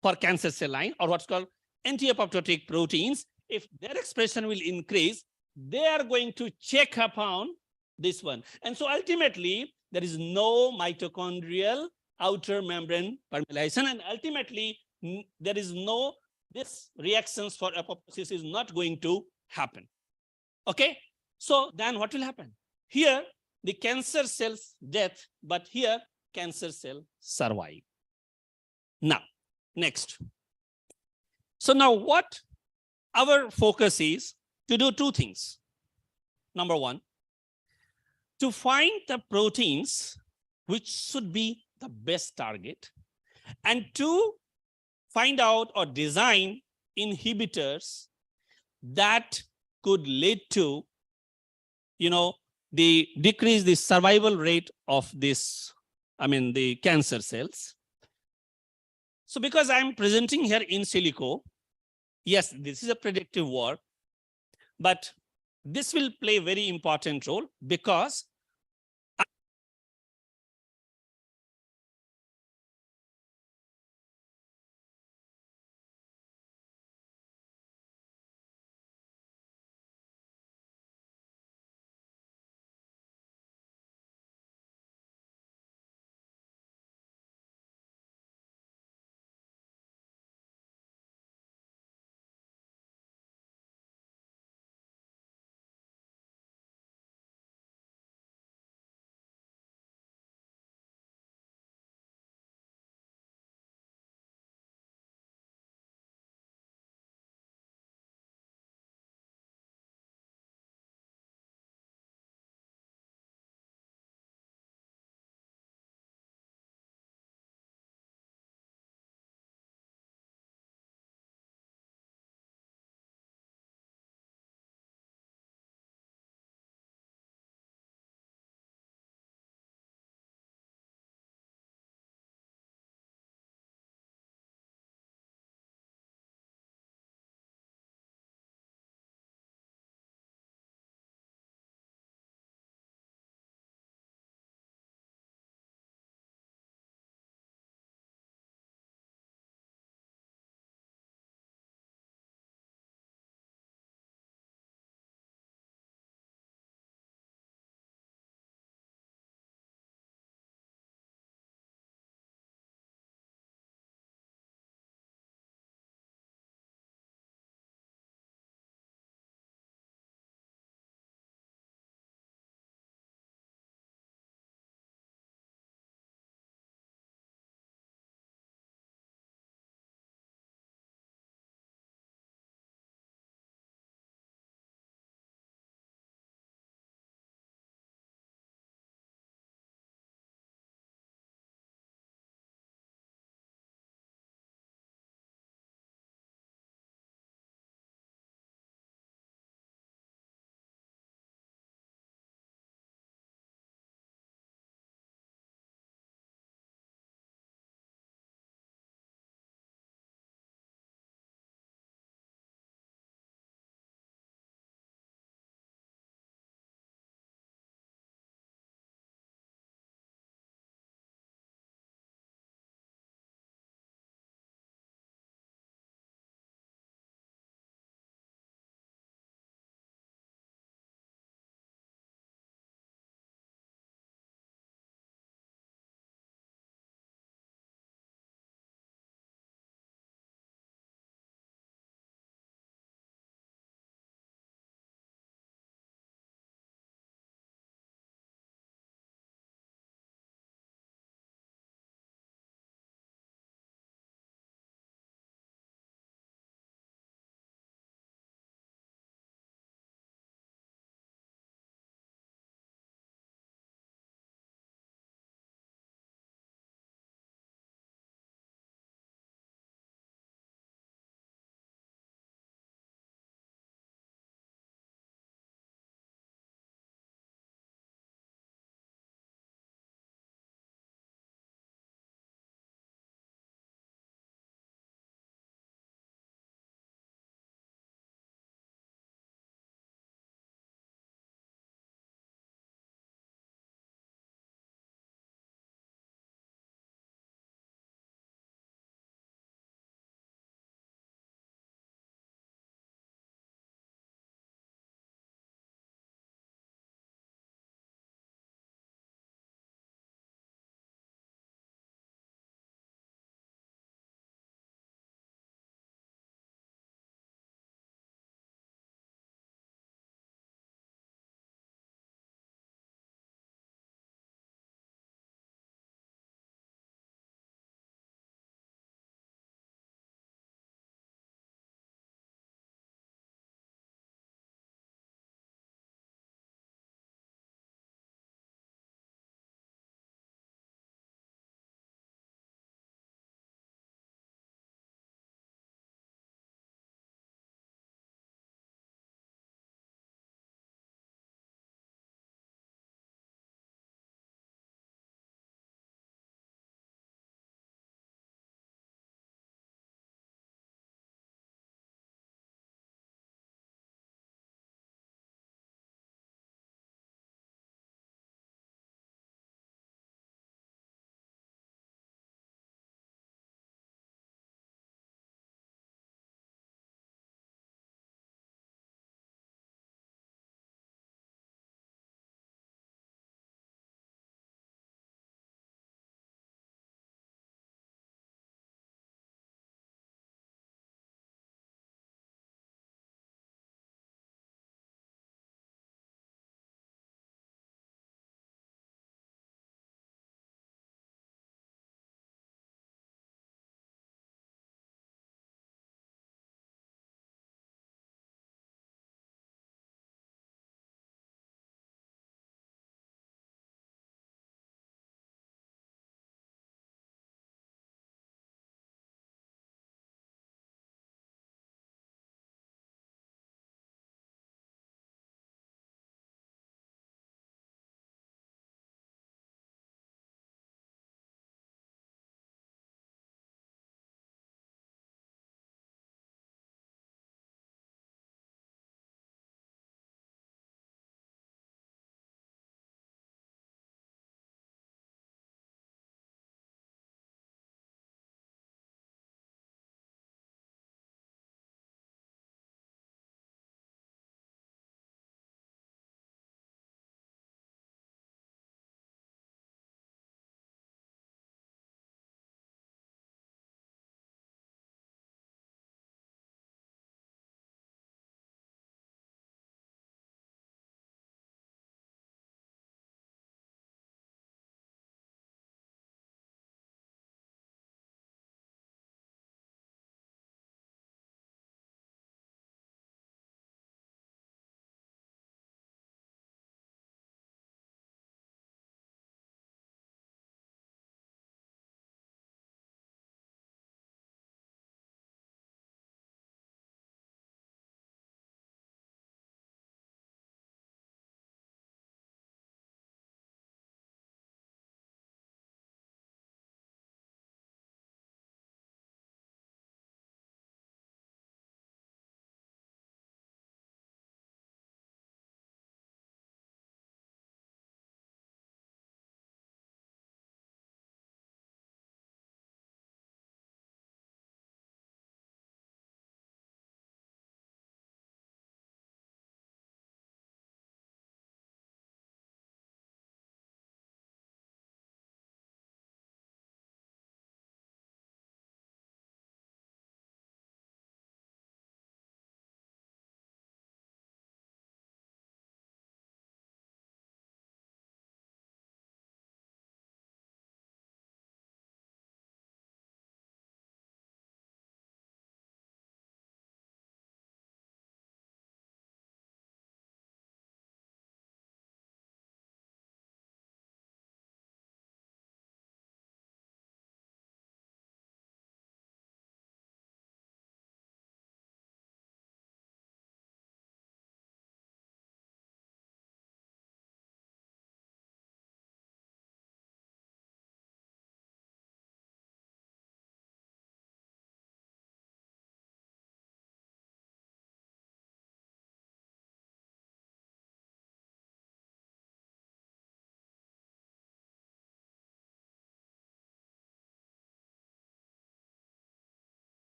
for cancer cell line or what's called anti-apoptotic proteins, if their expression will increase, they are going to check upon this one. And so ultimately, there is no mitochondrial outer membrane permeabilization, and ultimately there is no, this reactions for apoptosis is not going to happen. Okay, so then what will happen? Here the cancer cells death, but here cancer cell survive. Now, next. So now what our focus is to do two things. Number one, to find the proteins which should be the best target, and to find out or design inhibitors that could lead to, the decrease the survival rate of this, the cancer cells. So because I'm presenting here in silico, yes, this is a predictive work, but this will play a very important role because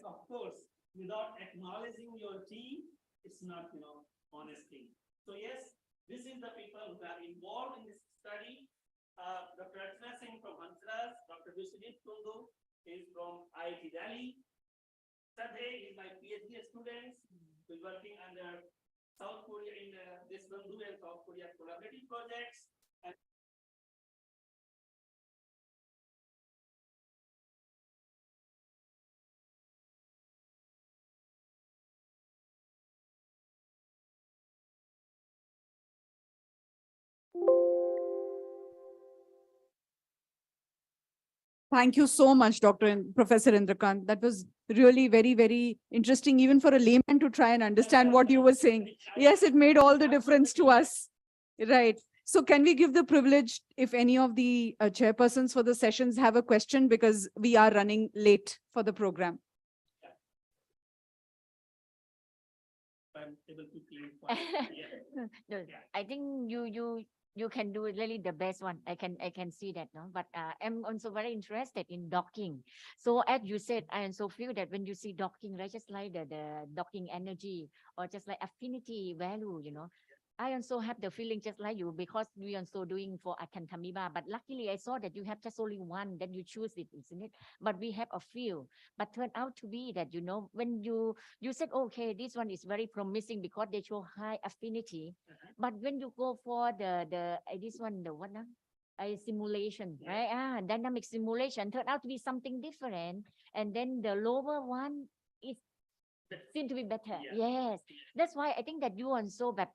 of course, without acknowledging your team, it's not, honesty. So yes, this is the people who are involved in this study. Dr. Archana Singh from Hansras, Dr. Vishwajit Kundu is from IIT Delhi. Sadhe is my PhD student who is working under South Korea in this Bandhu and South Korea collaborative projects. And Thank you so much, Professor Indrakant. That was really very, very interesting, even for a layman to try and understand what you were saying. Yes, it made all the difference to us. Right. So can we give the privilege if any of the chairpersons for the sessions have a question, because we are running late for the program. I'm able to clarify. Yeah. No, I think you can do really the best one. I can see that, no. But I'm also very interested in docking. So as you said, I also feel that when you see docking, right, just like the docking energy or just like affinity value, I also have the feeling just like you, because we also doing for Akantamiba. But luckily, I saw that you have just only one, then you choose it, isn't it? But we have a few. But turned out to be that, when you said, okay, this one is very promising because they show high affinity. But when you go for this one, the what now? A simulation, right? Dynamic simulation turned out to be something different. And then the lower one is seem to be better. Yes. That's why I think that you also but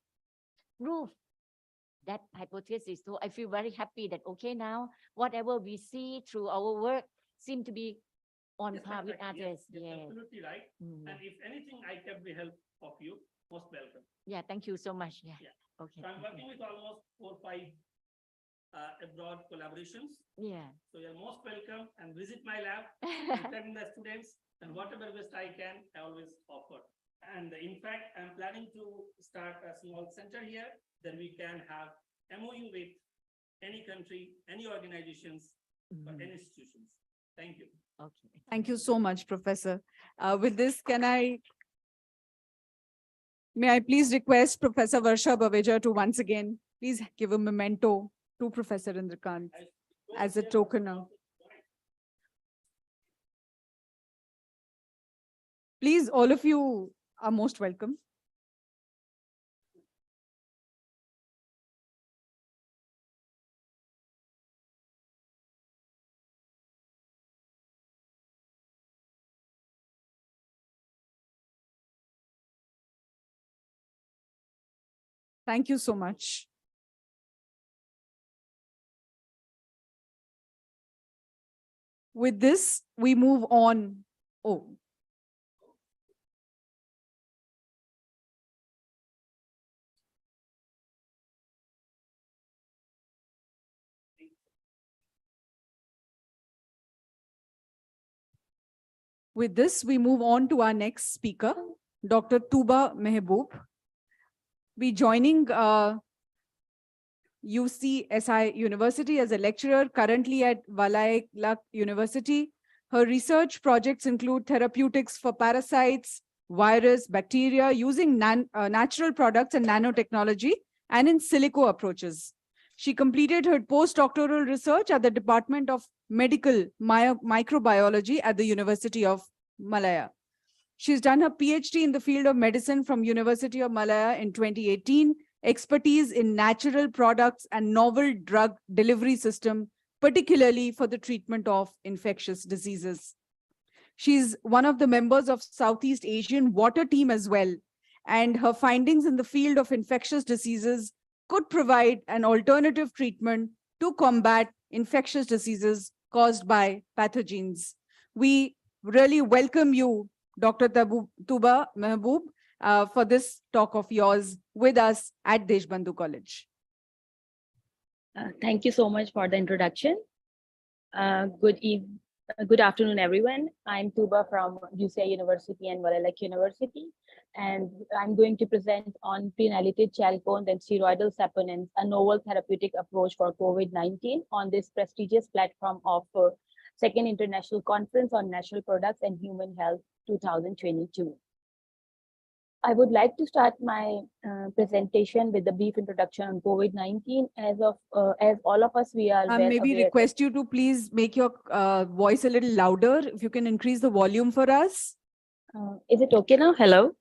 prove that hypothesis. So I feel very happy that, okay, now whatever we see through our work seem to be on Yes, par with exactly. others. Yes, Yeah. absolutely right. And if anything, I can be help of you, most welcome. Yeah, thank you so much. Yeah. Yeah. Okay. So I'm thank you. working with almost 4 or 5 abroad collaborations. Yeah. So you're most welcome and visit my lab, interview the students, and whatever best I can, I always offer. And in fact, I'm planning to start a small center here. Then we can have MOU with any country, any organizations, or any institutions. Thank you. Okay. Thank you so much, Professor. With this, may I please request Professor Varsha Baveja to once again, please give a memento to Professor Indrakant as a token of. Please, all of you are most welcome. Thank you so much. With this, we move on. Oh. With this, we move on to our next speaker, Dr. Tuba Mehboob. Be joining UCSI University as a lecturer, currently at Valayak University. Her research projects include therapeutics for parasites, virus, bacteria, using natural products and nanotechnology, and in silico approaches. She completed her postdoctoral research at the Department of Medical Microbiology at the University of Malaya. She's done her PhD in the field of medicine from University of Malaya in 2018, expertise in natural products and novel drug delivery system, particularly for the treatment of infectious diseases. She's one of the members of Southeast Asian water team as well, and her findings in the field of infectious diseases could provide an alternative treatment to combat infectious diseases caused by pathogens. We really welcome you, Dr. Tuba Mehboob, for this talk of yours with us at Deshbandhu College. Thank you so much for the introduction. Good afternoon, everyone. I'm Tuba from UCI University and Valayak University, and I'm going to present on prenalated chalcone and steroidal saponins, a novel therapeutic approach for COVID-19 on this prestigious platform of Second International Conference on Natural Products and Human Health 2022. I would like to start my presentation with a brief introduction on COVID-19. As all of us, we are well Maybe aware. request you to please make your voice a little louder. If you can increase the volume for us. Is it okay now? Hello.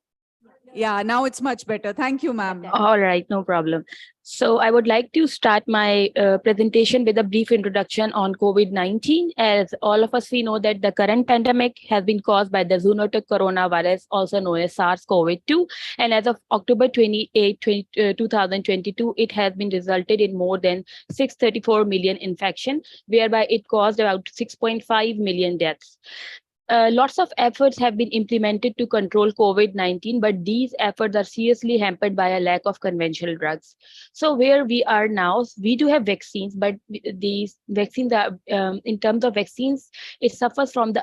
Yeah, now it's much better. Thank you, ma'am. All right, no problem. So I would like to start my presentation with a brief introduction on COVID-19. As all of us, we know that the current pandemic has been caused by the zoonotic coronavirus, also known as SARS-CoV-2. And as of October 28, 2022, it has been resulted in more than 634 million infection, whereby it caused about 6.5 million deaths. Lots of efforts have been implemented to control COVID-19, but these efforts are seriously hampered by a lack of conventional drugs. So where we are now, we do have vaccines, but these vaccines are, in terms of vaccines, it suffers from the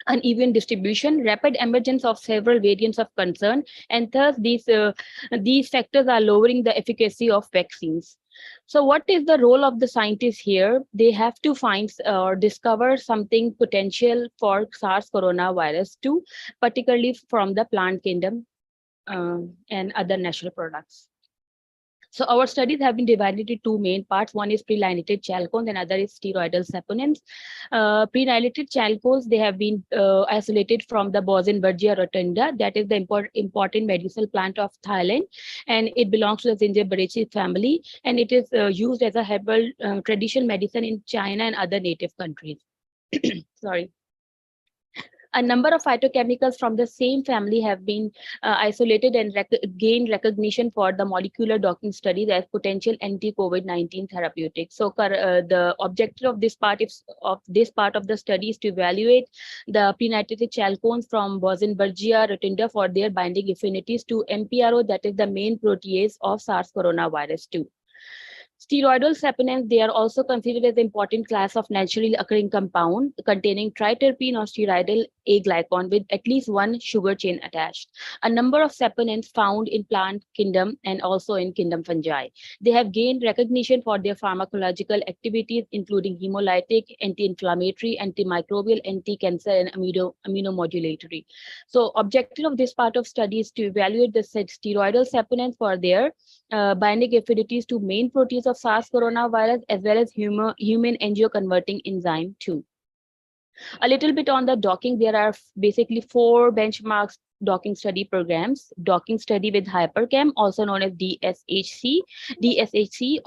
uneven distribution, rapid emergence of several variants of concern, and thus these factors are lowering the efficacy of vaccines. So what is the role of the scientists here? They have to find or discover something potential for SARS coronavirus 2, particularly from the plant kingdom and other natural products. So our studies have been divided into two main parts. One is prenylinated chalcones and other is steroidal saponins. Prenylinated chalcones, they have been isolated from the Boswellia rotunda, that is the important medicinal plant of Thailand, and it belongs to the Zingiberacea family, and it is used as a herbal traditional medicine in China and other native countries. Sorry. A number of phytochemicals from the same family have been isolated and gained recognition for the molecular docking studies as potential anti-COVID-19 therapeutics. So the objective of this part of the study is to evaluate the prenylinated chalcones from Boswellia rotunda for their binding affinities to MPRO, that is the main protease of SARS coronavirus 2. Steroidal saponins, they are also considered as an important class of naturally occurring compound containing triterpene or steroidal A-glycan with at least one sugar chain attached. A number of saponins found in plant kingdom and also in kingdom fungi. They have gained recognition for their pharmacological activities, including hemolytic, anti-inflammatory, antimicrobial, anti-cancer, and immunomodulatory. So objective of this part of study is to evaluate the steroidal saponins for their binding affinities to main proteins of SARS coronavirus as well as human angioconverting enzyme 2. A little bit on the docking, there are basically 4 benchmarks docking study programs. Docking study with hypercam, also known as DSHC,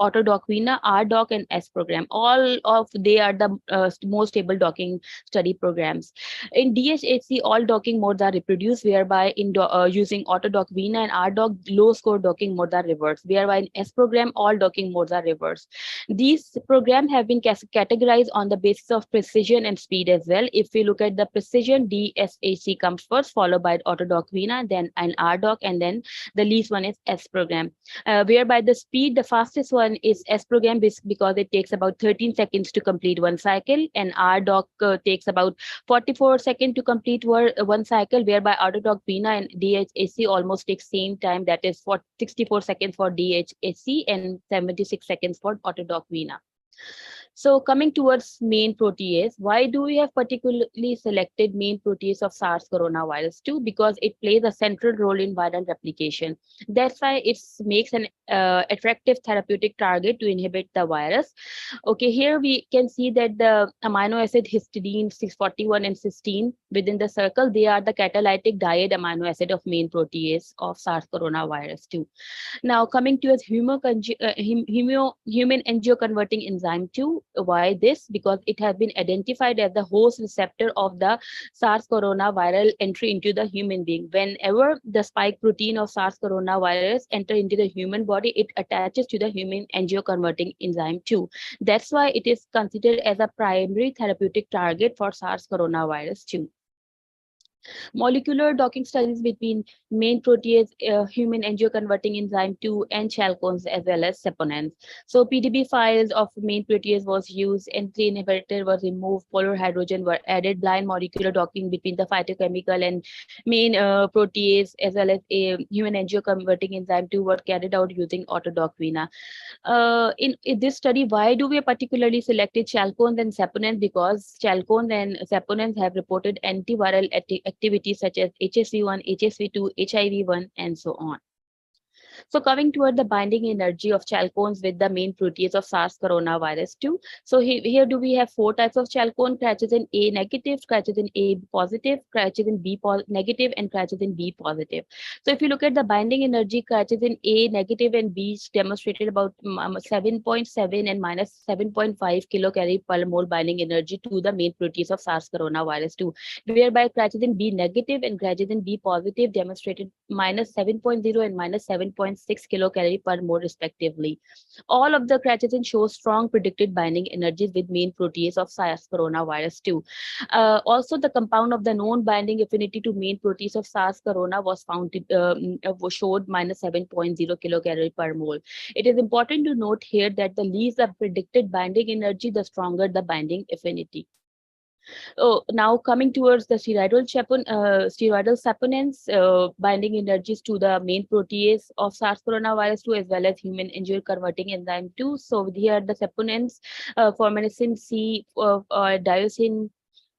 autodocvina, RDoc, and S program. All of they are the most stable docking study programs. In DSHC, all docking modes are reproduced, whereby in using autodocvina and RDoc, low score docking modes are reversed, whereby in S program, all docking modes are reversed. These programs have been categorized on the basis of precision and speed as well. If we look at the precision, DSHC comes first, followed by autodocvina, then an RDoc, and then the least one is S program. Whereby the speed, the fastest one is S program because it takes about 13 seconds to complete one cycle, and RDoc takes about 44 seconds to complete one cycle, whereby autodocvina and DHAC almost takes same time, that is 64 seconds for DHAC and 76 seconds for autodocvina. So coming towards main protease, why do we have particularly selected main protease of SARS coronavirus 2? Because it plays a central role in viral replication. That's why it makes an attractive therapeutic target to inhibit the virus. Okay, here we can see that the amino acid histidine 641 and cysteine within the circle, they are the catalytic dyad amino acid of main protease of SARS coronavirus 2. Now coming to human angioconverting enzyme 2. Why this? Because it has been identified as the host receptor of the SARS coronavirus entry into the human being. Whenever the spike protein of SARS coronavirus enter into the human body, it attaches to the human angioconverting enzyme 2. That's why it is considered as a primary therapeutic target for SARS coronavirus 2. Molecular docking studies between main protease, human angioconverting enzyme 2, and chalcones as well as saponins. So PDB files of main protease was used, N3 inhibitor was removed, polar hydrogen were added, blind molecular docking between the phytochemical and main protease as well as a human angioconverting enzyme 2 were carried out using autodoc-Vina. In this study, why do we particularly selected chalcones and saponins? Because chalcones and saponins have reported antiviral activity such as HSV1, HSV2, HIV1, and so on. So coming toward the binding energy of chalcones with the main protease of SARS coronavirus 2. So here do we have four types of chalcone: Cratchit A negative, Cratchit A positive, Cratchit B negative, and Cratchit B positive. So if you look at the binding energy, Cratchit A negative and B demonstrated about 7.7 and minus 7.5 kilocalorie per mole binding energy to the main protease of SARS coronavirus 2, whereby Cratchit B negative and Cratchit B positive demonstrated minus 7.0 and minus 7.6 kilocalorie per mole respectively. All of the Cratchit show strong predicted binding energies with main protease of SARS coronavirus 2. Also, the compound of the known binding affinity to main protease of SARS corona was found showed minus 7.0 kilocalorie per mole. It is important to note here that the least the predicted binding energy, the stronger the binding affinity. Oh, now coming towards the steroidal saponins, binding energies to the main protease of SARS coronavirus 2 as well as human injury converting enzyme 2. So here the saponins, formamycin C, diosine,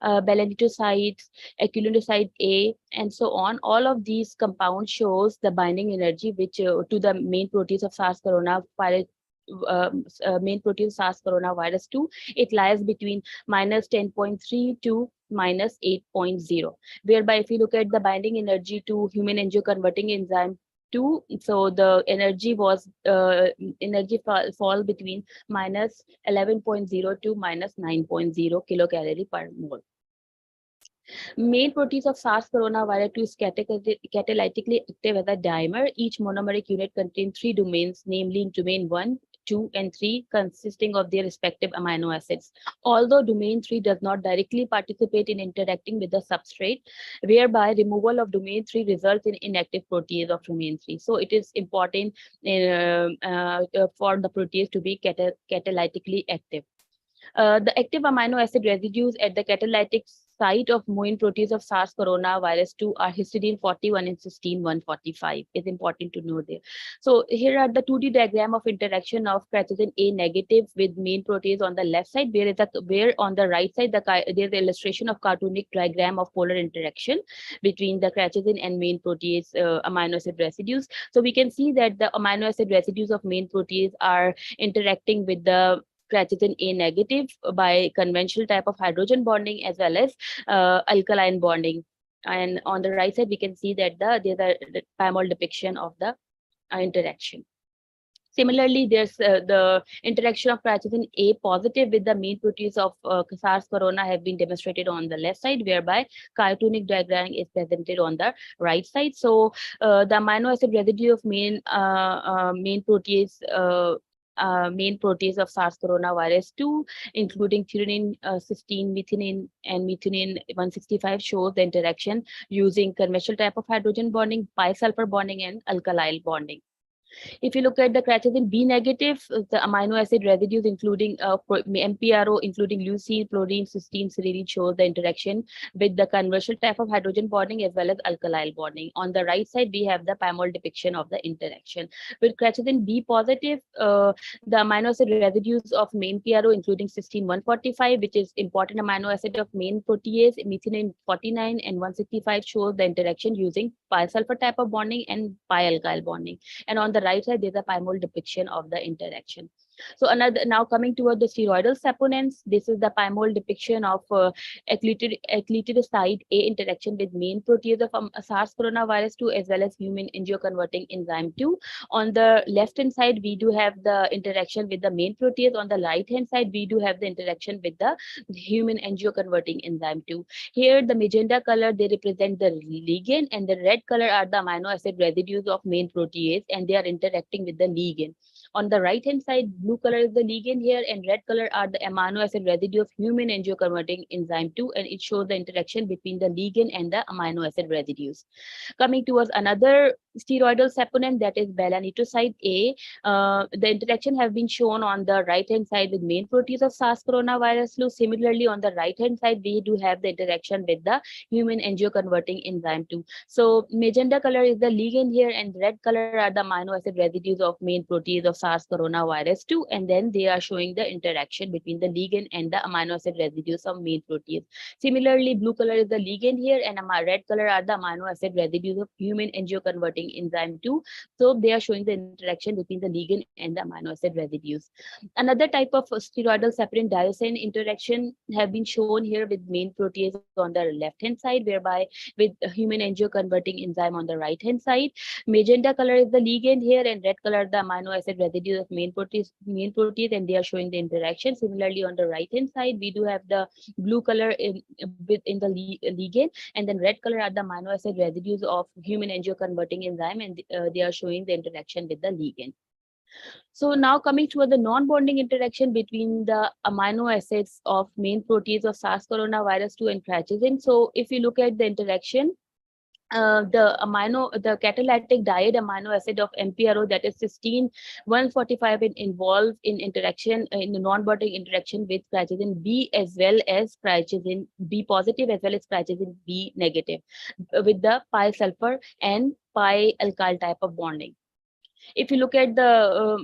belanidosides, eculindoside A, and so on. All of these compounds shows the binding energy which to the main protease of SARS coronavirus. Main protein SARS coronavirus 2, it lies between minus 10.3 to minus 8.0, whereby if you look at the binding energy to human angioconverting enzyme 2, so the energy was fall between minus 11.0 to minus 9.0 kilocalorie per mole. Main protease of SARS coronavirus 2 is catalytically active as a dimer. Each monomeric unit contains three domains, namely domain 1, 2, and 3, consisting of their respective amino acids. Although domain 3 does not directly participate in interacting with the substrate, whereby removal of domain 3 results in inactive protease of domain 3. So it is important for the protease to be catalytically active. The active amino acid residues at the catalytic site of main protease of SARS coronavirus 2 are histidine 41 and cysteine 145. It's important to know there. So here are the 2D diagram of interaction of Cratchit A negative with main protease on the left side, where on the right side there's the illustration of cartoonic diagram of polar interaction between the Cratchit and main protease amino acid residues. So we can see that the amino acid residues of main protease are interacting with the Cratchit A negative by conventional type of hydrogen bonding as well as alkaline bonding. And on the right side, we can see that there's a pymol depiction of the interaction. Similarly, there's the interaction of Cratchit A positive with the main protease of SARS corona have been demonstrated on the left side, whereby cartoonic diagram is presented on the right side. So the amino acid residue of main protease main protease of SARS coronavirus 2, including threonine, cysteine, methionine, and methionine 165, shows the interaction using conventional type of hydrogen bonding, pi-sulfur bonding, and alkyl bonding. If you look at the Cratchit B negative, the amino acid residues including MPRO, including leucine, fluorine, cysteine, serine, shows the interaction with the conventional type of hydrogen bonding as well as alkyl bonding. On the right side, we have the pymol depiction of the interaction. With Cratchit B positive, the amino acid residues of main PRO, including cysteine 145, which is important amino acid of main protease, methionine 49 and 165, shows the interaction using pi-sulfur type of bonding and pi-alkyl bonding. And on the right side, there's a pymol depiction of the interaction. So now coming toward the steroidal saponins, this is the pymol depiction of eclitidoside A interaction with main protease of SARS coronavirus 2 as well as human angioconverting enzyme 2. On the left hand side, we do have the interaction with the main protease. On the right hand side, we do have the interaction with the human angioconverting enzyme 2. Here, the magenta color, they represent the ligand, and the red color are the amino acid residues of main protease, and they are interacting with the ligand. On the right hand side, blue color is the ligand here, and red color are the amino acid residue of human angioconverting enzyme 2, and it shows the interaction between the ligand and the amino acid residues. Coming towards another steroidal saponin, that is belanitocyte A. The interaction have been shown on the right hand side with main protease of SARS coronavirus flu. Similarly, on the right hand side, we do have the interaction with the human angioconverting enzyme 2. So magenta color is the ligand here, and red color are the amino acid residues of main protease of SARS coronavirus 2, and then they are showing the interaction between the ligand and the amino acid residues of main protease. Similarly, blue color is the ligand here, and red color are the amino acid residues of human angioconverting enzyme 2. So they are showing the interaction between the ligand and the amino acid residues. Another type of steroidal saponin diosine interaction have been shown here with main protease on the left hand side, whereby with human angioconverting enzyme on the right hand side. Magenta color is the ligand here, and red color the amino acid residues of main protease, and they are showing the interaction. Similarly, on the right hand side, we do have the blue color in the ligand, and then red color are the amino acid residues of human angioconverting enzyme, and they are showing the interaction with the ligand. So now coming to the non-bonding interaction between the amino acids of main protease of SARS coronavirus 2 and crachizin. So if you look at the interaction, the catalytic diet amino acid of MPRO, that is cysteine 145, involved in interaction in the non-bonding interaction with crachizin B as well as crachizin B positive as well as crachizin B negative with the pi sulfur and pi alkyl type of bonding. If you look at the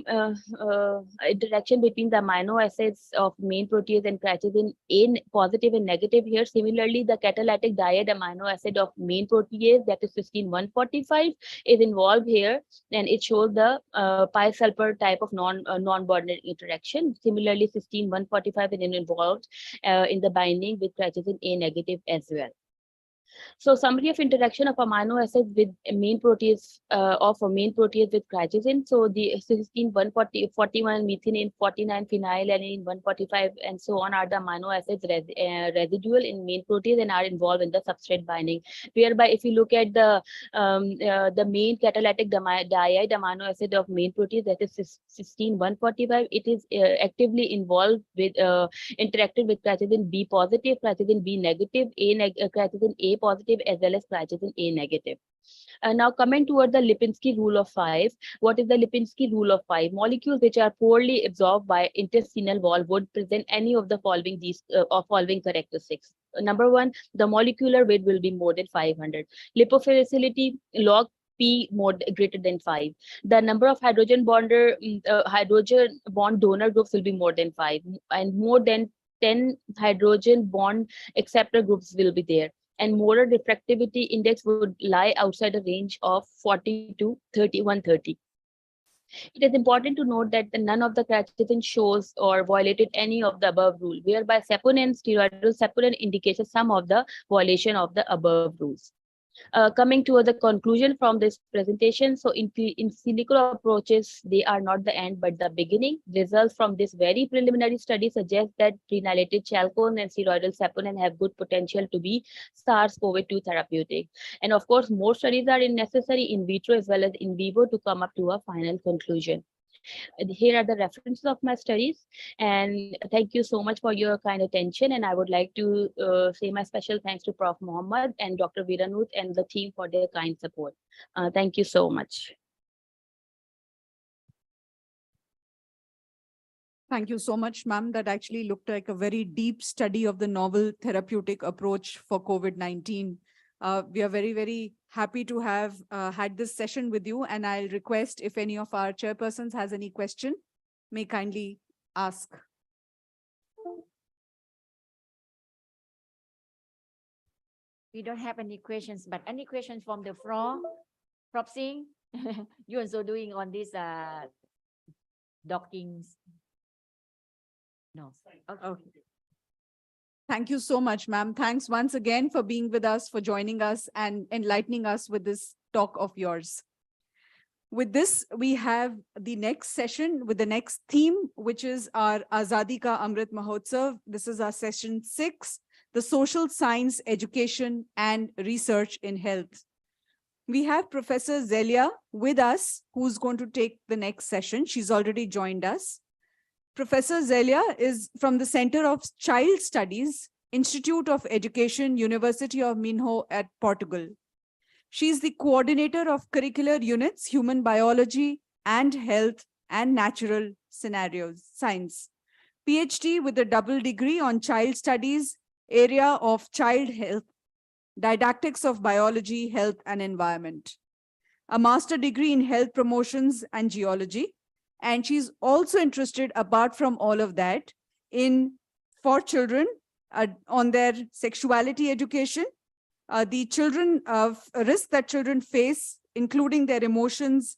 interaction between the amino acids of main protease and crachizin A positive and negative here, similarly, the catalytic diet amino acid of main protease, that is cysteine 145, is involved here, and it shows the pi sulfur type of non-bonded interaction. Similarly, cysteine 145 is involved in the binding with crachizin A negative as well. So summary of interaction of amino acids with main protease of a main protease with crachizin. So the cysteine 141, methionine 49, phenylalanine 145, and so on are the amino acids residual in main protease and are involved in the substrate binding. Whereby, if you look at the main catalytic diide amino acid of main protease, that is cysteine 145, it is actively involved with interacted with crachizin B positive, crachizin B negative, crachizin A positive as well as crachizin A negative. Now coming toward the Lipinski rule of 5. What is the Lipinski rule of 5? Molecules which are poorly absorbed by intestinal wall would present any of the following characteristics. Number 1, the molecular weight will be more than 500. Lipophilicity log P more greater than 5. The number of hydrogen bond donor groups will be more than 5, and more than 10 hydrogen bond acceptor groups will be there. And molar refractivity index would lie outside a range of 40 to 130. It is important to note that none of the crachizin shows or violated any of the above rule, whereby saponin, steroidal saponin indicates some of the violation of the above rules. Coming to the conclusion from this presentation, so in silico approaches, they are not the end but the beginning. Results from this very preliminary study suggest that phenylated chalcone and steroidal saponin have good potential to be SARS-CoV-2 therapeutic. And of course, more studies are necessary in vitro as well as in vivo to come up to a final conclusion. Here are the references of my studies, and thank you so much for your kind attention. And I would like to say my special thanks to Prof. Mohammed and Dr. Viranut and the team for their kind support. Thank you so much. Thank you so much, ma'am. That actually looked like a very deep study of the novel therapeutic approach for COVID-19. We are very, very happy to have had this session with you, and I'll request if any of our chairpersons has any question, may kindly ask. We don't have any questions, but any questions from the floor? Prof Singh, you also doing on this dockings? No. Okay. Thank you so much, ma'am. Thanks once again for being with us, for joining us and enlightening us with this talk of yours. With this, we have the next session with the next theme, which is our Azadi Ka Amrit Mahotsav. This is our session 6, the social science, education, and research in health. We have Professor Zelia with us, who's going to take the next session. She's already joined us. Professor Zelia is from the Center of Child Studies, Institute of Education, University of Minho at Portugal. She's the coordinator of curricular units, human biology and health and natural scenarios, science. PhD with a double degree on child studies, area of child health, didactics of biology, health and environment. A master degree in health promotions and geology. And she's also interested, apart from all of that, for children on their sexuality education, the children of risk that children face, including their emotions,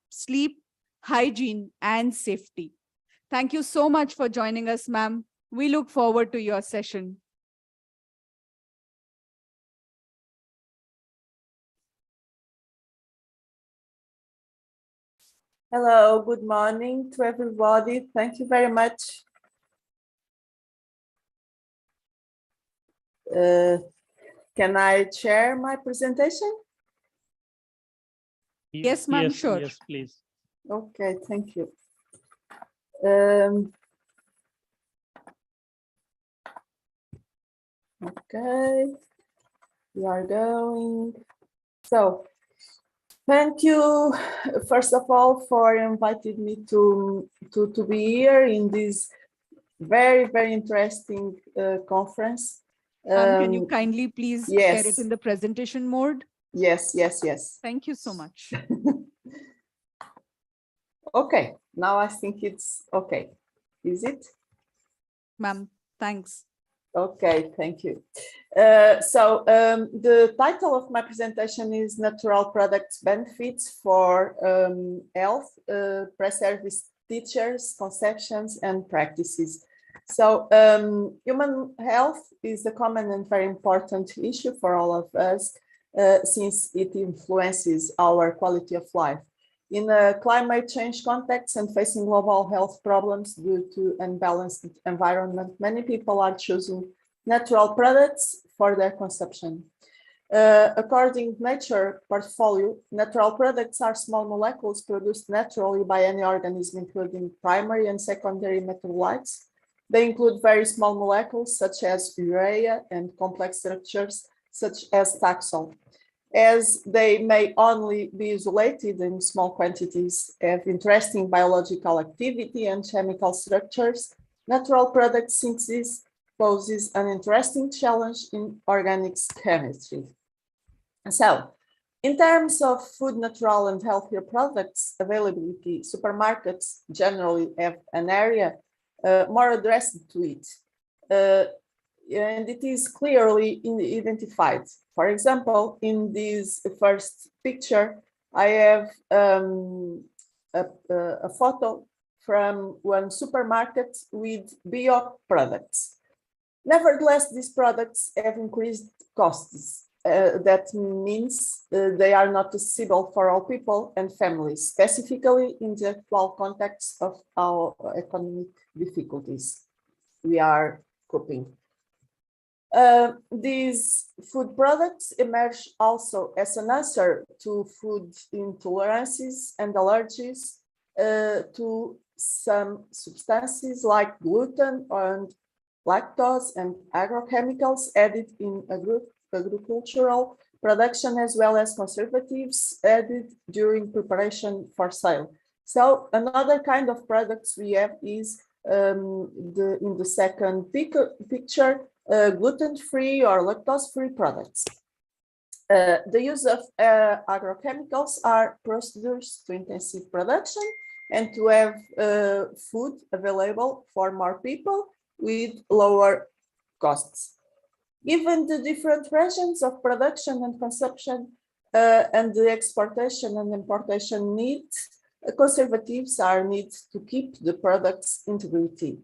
sleep, hygiene, and safety. Thank you so much for joining us, ma'am. We look forward to your session. Hello, good morning to everybody. Thank you very much. Can I share my presentation? Yes, ma'am, sure. Yes, please. Okay, thank you. Okay, we are going. So, thank you, first of all, for inviting me to be here in this very, very interesting conference. Can you kindly please share it yes. in the presentation mode? Yes, yes, yes. Thank you so much. Okay, now I think it's okay. Is it? Ma'am, thanks. Okay, thank you. The title of my presentation is Natural Products Benefits for Health, Pre-Service Teachers, Conceptions and Practices. So human health is a common and very important issue for all of us since it influences our quality of life. In a climate change context and facing global health problems due to unbalanced environment, many people are choosing natural products for their consumption. According to Nature portfolio, natural products are small molecules produced naturally by any organism, including primary and secondary metabolites. They include very small molecules such as urea and complex structures such as taxol. As they may only be isolated in small quantities, have interesting biological activity and chemical structures, natural product synthesis poses an interesting challenge in organic chemistry. So, in terms of food, natural and healthier products availability, supermarkets generally have an area more addressed to it. And it is clearly identified. For example, in this first picture, I have a photo from one supermarket with bio products. Nevertheless, these products have increased costs. That means they are not accessible for all people and families, specifically in the actual context of our economic difficulties we are coping. These food products emerge also as an answer to food intolerances and allergies to some substances like gluten and lactose and agrochemicals added in agricultural production, as well as conservatives added during preparation for sale. So another kind of products we have is in the second picture, gluten-free or lactose-free products. The use of agrochemicals are procedures to intensive production and to have food available for more people with lower costs. Given the different regions of production and consumption and the exportation and importation needs, conservatives are needed to keep the product's integrity.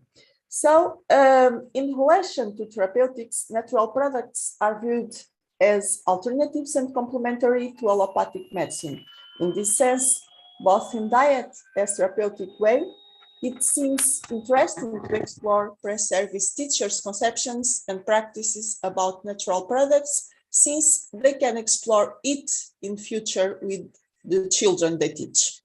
So in relation to therapeutics, natural products are viewed as alternatives and complementary to allopathic medicine. In this sense, both in diet as therapeutic way, it seems interesting to explore pre-service teachers' conceptions and practices about natural products since they can explore it in future with the children they teach.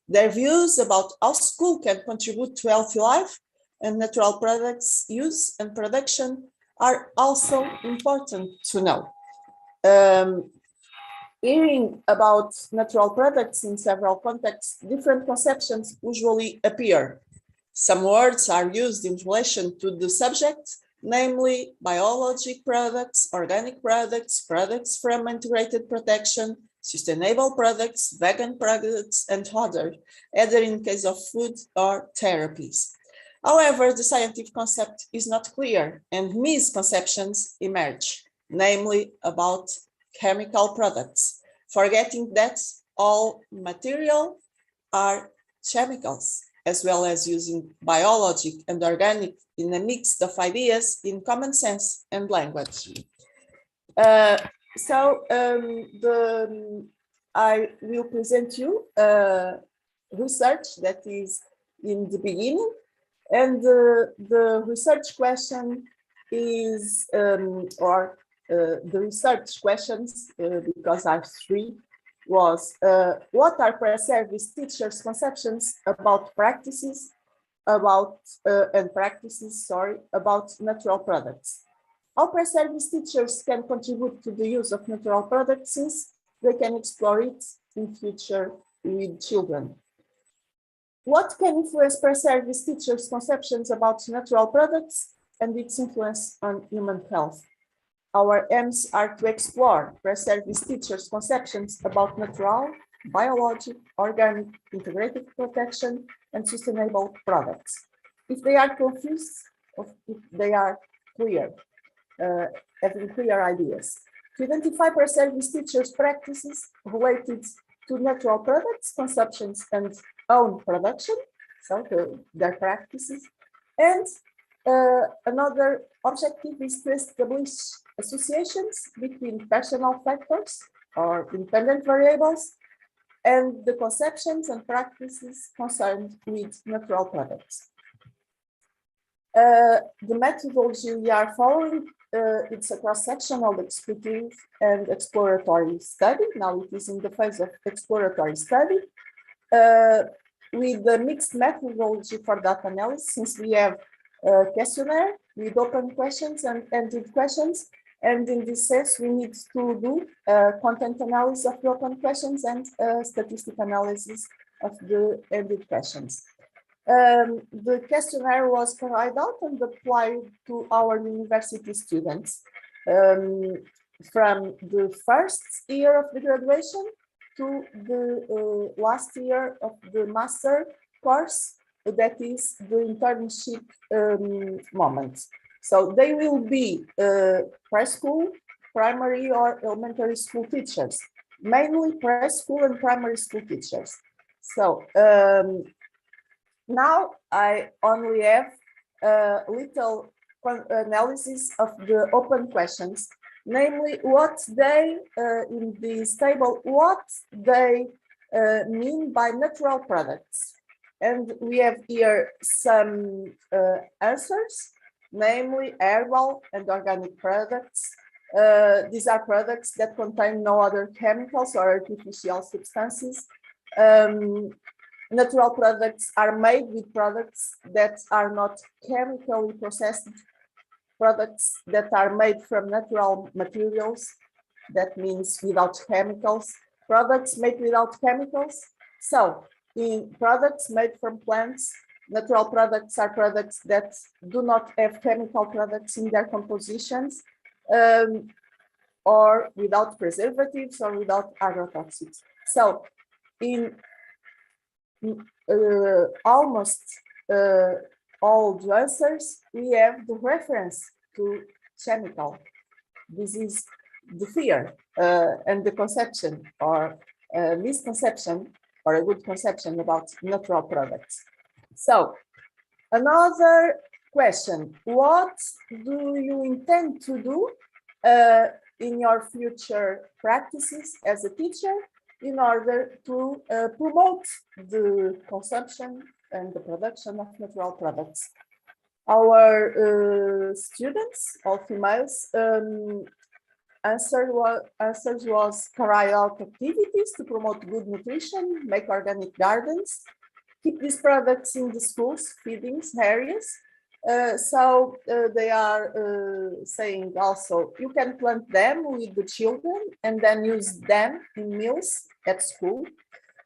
Their views about how school can contribute to healthy life and natural products use and production are also important to know. Hearing about natural products in several contexts, different conceptions usually appear. Some words are used in relation to the subject, namely biologic products, organic products, products from integrated protection, sustainable products, vegan products, and other, either in case of food or therapies. However, the scientific concept is not clear and misconceptions emerge, namely about chemical products, forgetting that all material are chemicals, as well as using biologic and organic in a mix of ideas in common sense and language. I will present you research that is in the beginning, and the research question is, the research questions, because I have three, was what are pre-service teachers' conceptions about practices about natural products? How pre-service teachers can contribute to the use of natural products since they can explore it in future with children? What can influence pre-service teachers' conceptions about natural products and its influence on human health? Our aims are to explore pre-service teachers' conceptions about natural, biologic, organic, integrated protection, and sustainable products. If they are confused, or if they are clear, having clear ideas. To identify pre-service teachers' practices related to natural products, consumptions, and own production, so their practices. And another objective is to establish associations between personal factors or independent variables and the conceptions and practices concerned with natural products. The methodology we are following, it's a cross-sectional explicative and exploratory study. Now it is in the phase of exploratory study with the mixed methodology for data analysis, since we have a questionnaire with open questions and ended questions. And in this sense, we need to do content analysis of the open questions and statistic analysis of the ended questions. The questionnaire was carried out and applied to our university students from the first year of the graduation to the last year of the master course, that is the internship moment. So they will be preschool, primary or elementary school teachers, mainly preschool and primary school teachers. So now I only have a little analysis of the open questions, namely what they, in this table, what they mean by natural products. And we have here some answers, namely herbal and organic products. These are products that contain no other chemicals or artificial substances. Natural products are made with products that are not chemically processed, products that are made from natural materials, that means without chemicals, products made without chemicals. So in products made from plants, natural products are products that do not have chemical products in their compositions, or without preservatives or without agrotoxics. So in almost all the answers, we have the reference to chemical. This is the fear and the conception or misconception or a good conception about natural products. So another question, what do you intend to do in your future practices as a teacher in order to promote the consumption and the production of natural products? Our students, all females, answers was carry out activities to promote good nutrition, make organic gardens, keep these products in the schools, feedings areas. They are saying also you can plant them with the children and then use them in meals at school.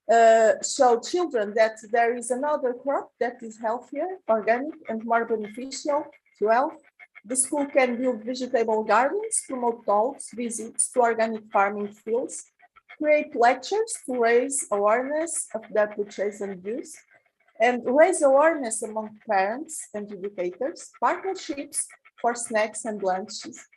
Show children that there is another crop that is healthier, organic, and more beneficial to health. The school can build vegetable gardens, promote talks, visits to organic farming fields, create lectures to raise awareness of their purchase and use, and raise awareness among parents and educators, partnerships for snacks and lunches,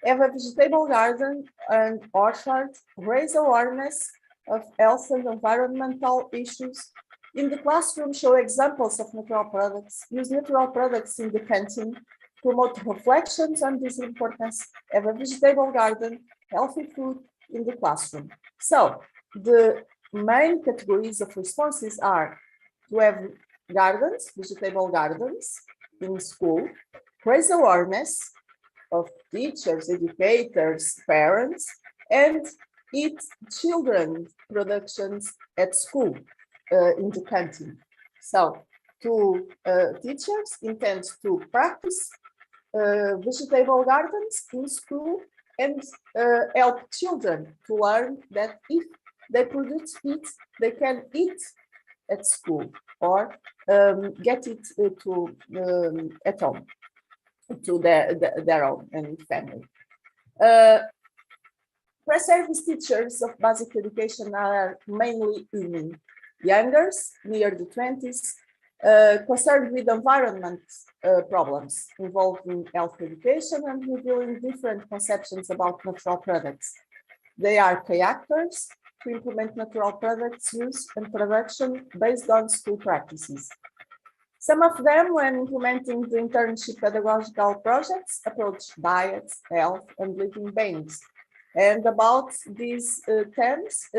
have a vegetable garden and orchard, raise awareness of health and environmental issues. In the classroom, show examples of natural products, use natural products in the canteen, promote reflections on this importance, have a vegetable garden, healthy food in the classroom. So the main categories of responses are to have gardens, vegetable gardens in school, raise awareness of teachers, educators, parents, and eat children productions at school in the canteen. So to teachers intend to practice vegetable gardens in school and help children to learn that if they produce it, they can eat at school or get it at home to their own and family. Pre-service teachers of basic education are mainly women, youngers, near the 20s, concerned with environment problems involving health education and revealing different conceptions about natural products. They are key actors to implement natural products use and production based on school practices. Some of them, when implementing the internship pedagogical projects, approach diets, health, and living beings. And about these terms,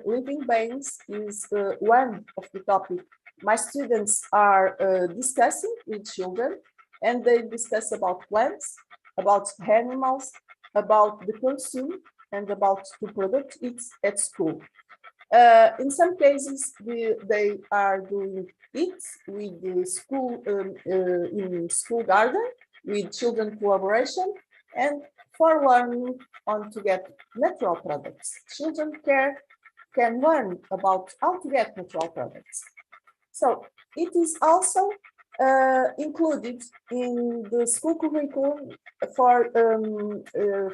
living beings is one of the topics my students are discussing with children, and they discuss about plants, about animals, about the consume, and about the product it at school. In some cases, they are doing it with the school in school garden with children collaboration and for learning on to get natural products. Children can learn about how to get natural products. So it is also included in the school curriculum for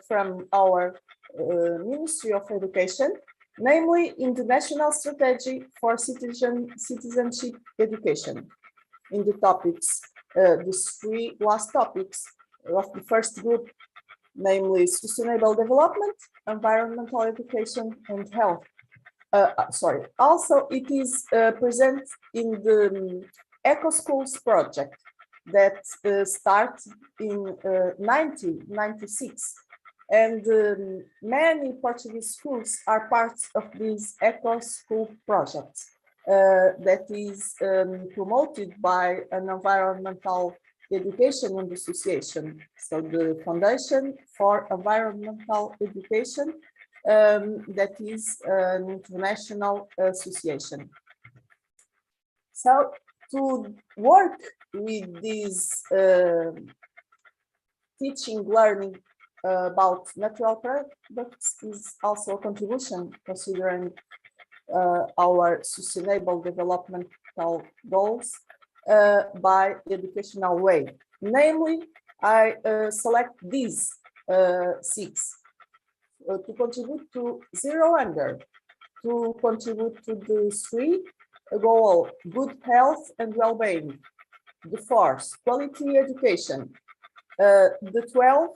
from our Ministry of Education, namely in the National Strategy for Citizenship Education. In the topics, the three last topics of the first group, namely sustainable development, environmental education, and health. Also, it is present in the Eco Schools project that started in 1996. And many Portuguese schools are part of this Eco School project that is promoted by an environmental education and association. So the Foundation for Environmental Education that is an international association. So to work with this teaching, learning about natural products is also a contribution considering our sustainable developmental goals by educational way. Namely, I select these six. To contribute to zero hunger, to contribute to the three goal, good health and well-being, the fourth, quality education, the 12,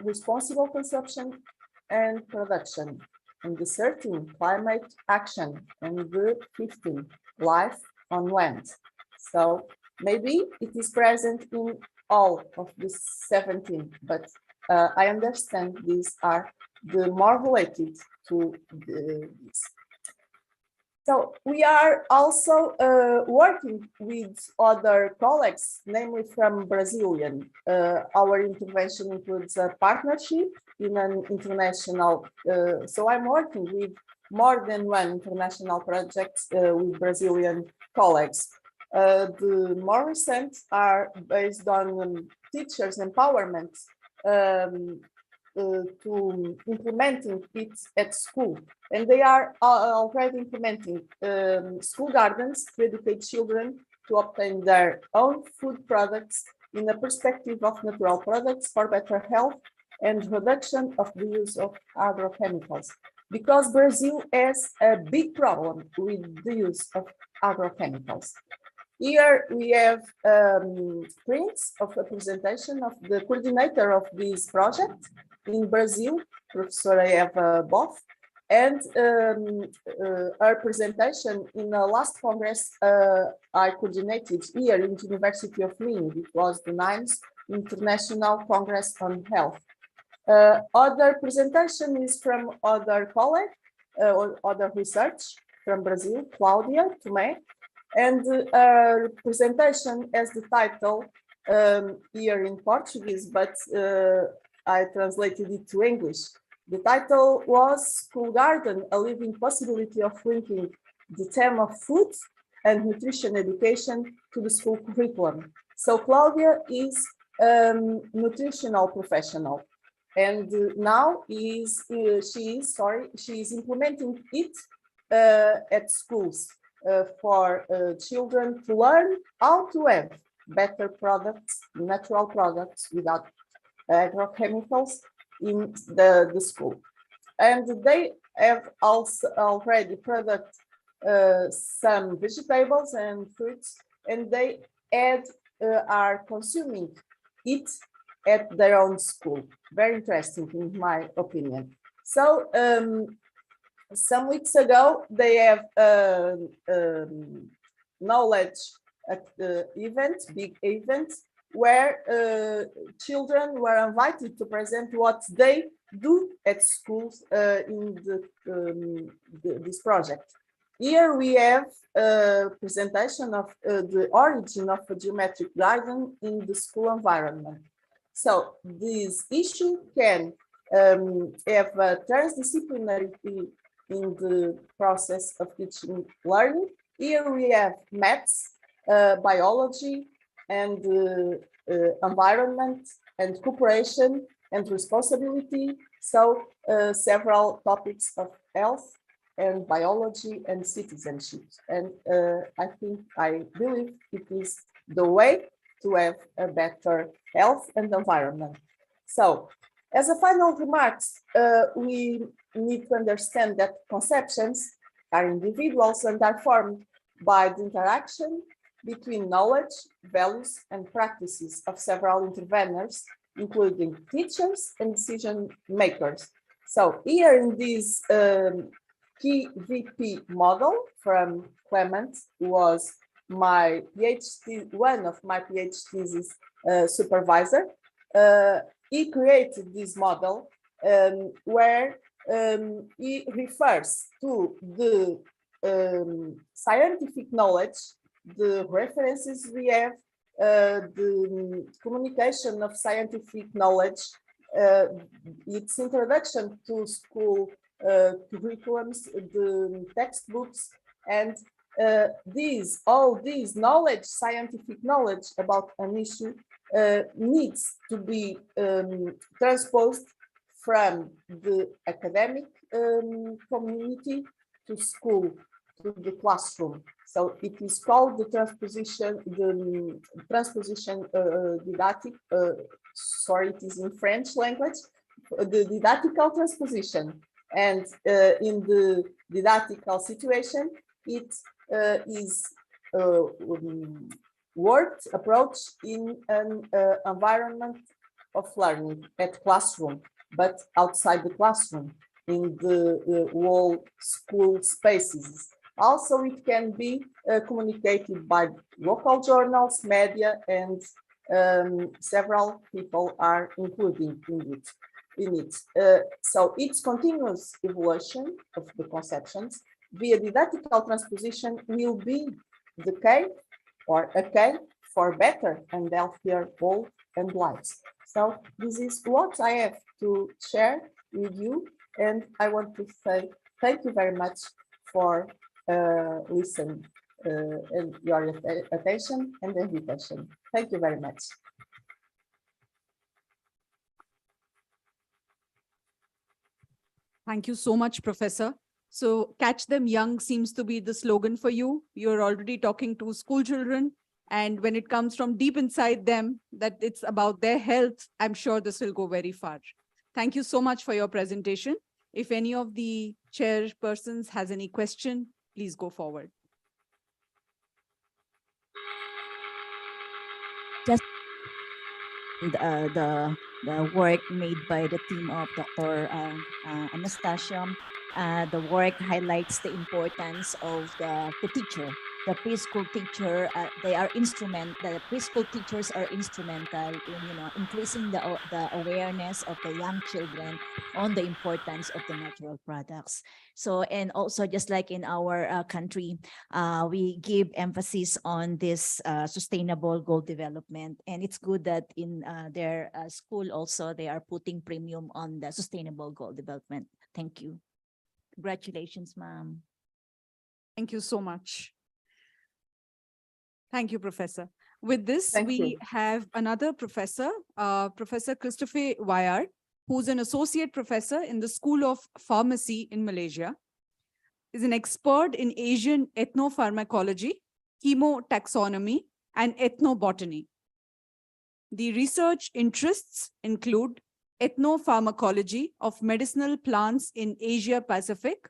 responsible consumption and production, and the 13, climate action, and the 15, life on land. So maybe it is present in all of the 17, but I understand these are the more related to this. So we are also working with other colleagues, namely from Brazilian. Our intervention includes a partnership in an international, so I'm working with more than one international project with Brazilian colleagues. The more recent are based on teachers' empowerment to implementing it at school. And they are already implementing school gardens to educate children to obtain their own food products in a perspective of natural products for better health and reduction of the use of agrochemicals. Because Brazil has a big problem with the use of agrochemicals. Here we have prints of a presentation of the coordinator of this project in Brazil, Professor Eva Boff, and our presentation in the last Congress I coordinated here in the University of Lima. It was the 9th International Congress on Health. Other presentation is from other colleague or other research from Brazil, Claudia Tomé, and our presentation has the title here in Portuguese, but I translated it to English. The title was School Garden, a living possibility of linking the theme of food and nutrition education to the school curriculum. So Claudia is nutritional professional, and now she is implementing it at schools for children to learn how to have better products, natural products without agrochemicals in the school. And they have also already product some vegetables and fruits, and they are consuming it at their own school. Very interesting, in my opinion. So some weeks ago, they have knowledge at the event, big event, where children were invited to present what they do at schools in this project. Here we have a presentation of the origin of a geometric garden in the school environment. So this issue can have a transdisciplinarity in the process of teaching learning. Here we have maths, biology, and environment, and cooperation and responsibility. So several topics of health and biology and citizenship. And I believe it is the way to have a better health and environment. So as a final remarks, we need to understand that conceptions are individuals and are formed by the interaction between knowledge, values, and practices of several interveners, including teachers and decision makers. So here in this KVP model from Clement, who was my PhD, one of my PhD's supervisor, he created this model where he refers to the scientific knowledge, the references we have, the communication of scientific knowledge, its introduction to school curriculums, the textbooks, and all these knowledge, scientific knowledge about an issue needs to be transposed from the academic community to school, to the classroom. So it is called the transposition didactic, sorry, it is in French language, the didactical transposition. And in the didactical situation, it is worked approach in an environment of learning at classroom, but outside the classroom, in the whole school spaces. Also, it can be communicated by local journals, media, and several people are including in it. So it's continuous evolution of the conceptions via didactical transposition will be the key or a key for better and healthier world and lives. So this is what I have to share with you, and I want to say thank you very much for listening and your attention and invitation. Thank you very much. Thank you so much, Professor. So catch them young seems to be the slogan for you. You're already talking to school children. And when it comes from deep inside them, that it's about their health, I'm sure this will go very far. Thank you so much for your presentation. If any of the chairpersons has any question, please go forward. Just the work made by the team of Dr. Anastasia. The work highlights the importance of the teacher, the preschool teacher. The preschool teachers are instrumental in increasing the awareness of the young children on the importance of the natural products. So, and also just like in our country, we give emphasis on this sustainable goal development, and it's good that in their school also they are putting premium on the sustainable goal development. Thank you. Congratulations, ma'am. Thank you so much. Thank you, Professor. With this, we have another professor, Professor Christopher Wayar, who's an associate professor in the School of Pharmacy in Malaysia. Is an expert in Asian ethnopharmacology, chemotaxonomy, and ethnobotany. The research interests include ethnopharmacology of medicinal plants in Asia Pacific,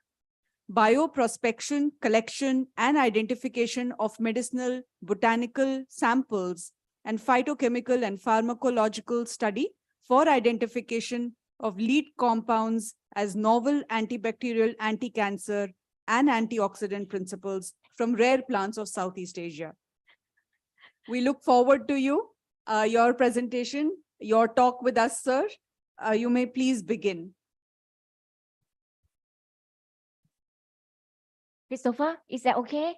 bioprospection, collection, and identification of medicinal botanical samples, and phytochemical and pharmacological study for identification of lead compounds as novel antibacterial, anti-cancer, and antioxidant principles from rare plants of Southeast Asia. We look forward to your presentation, your talk with us, sir. You may please begin. Christopher, is that okay?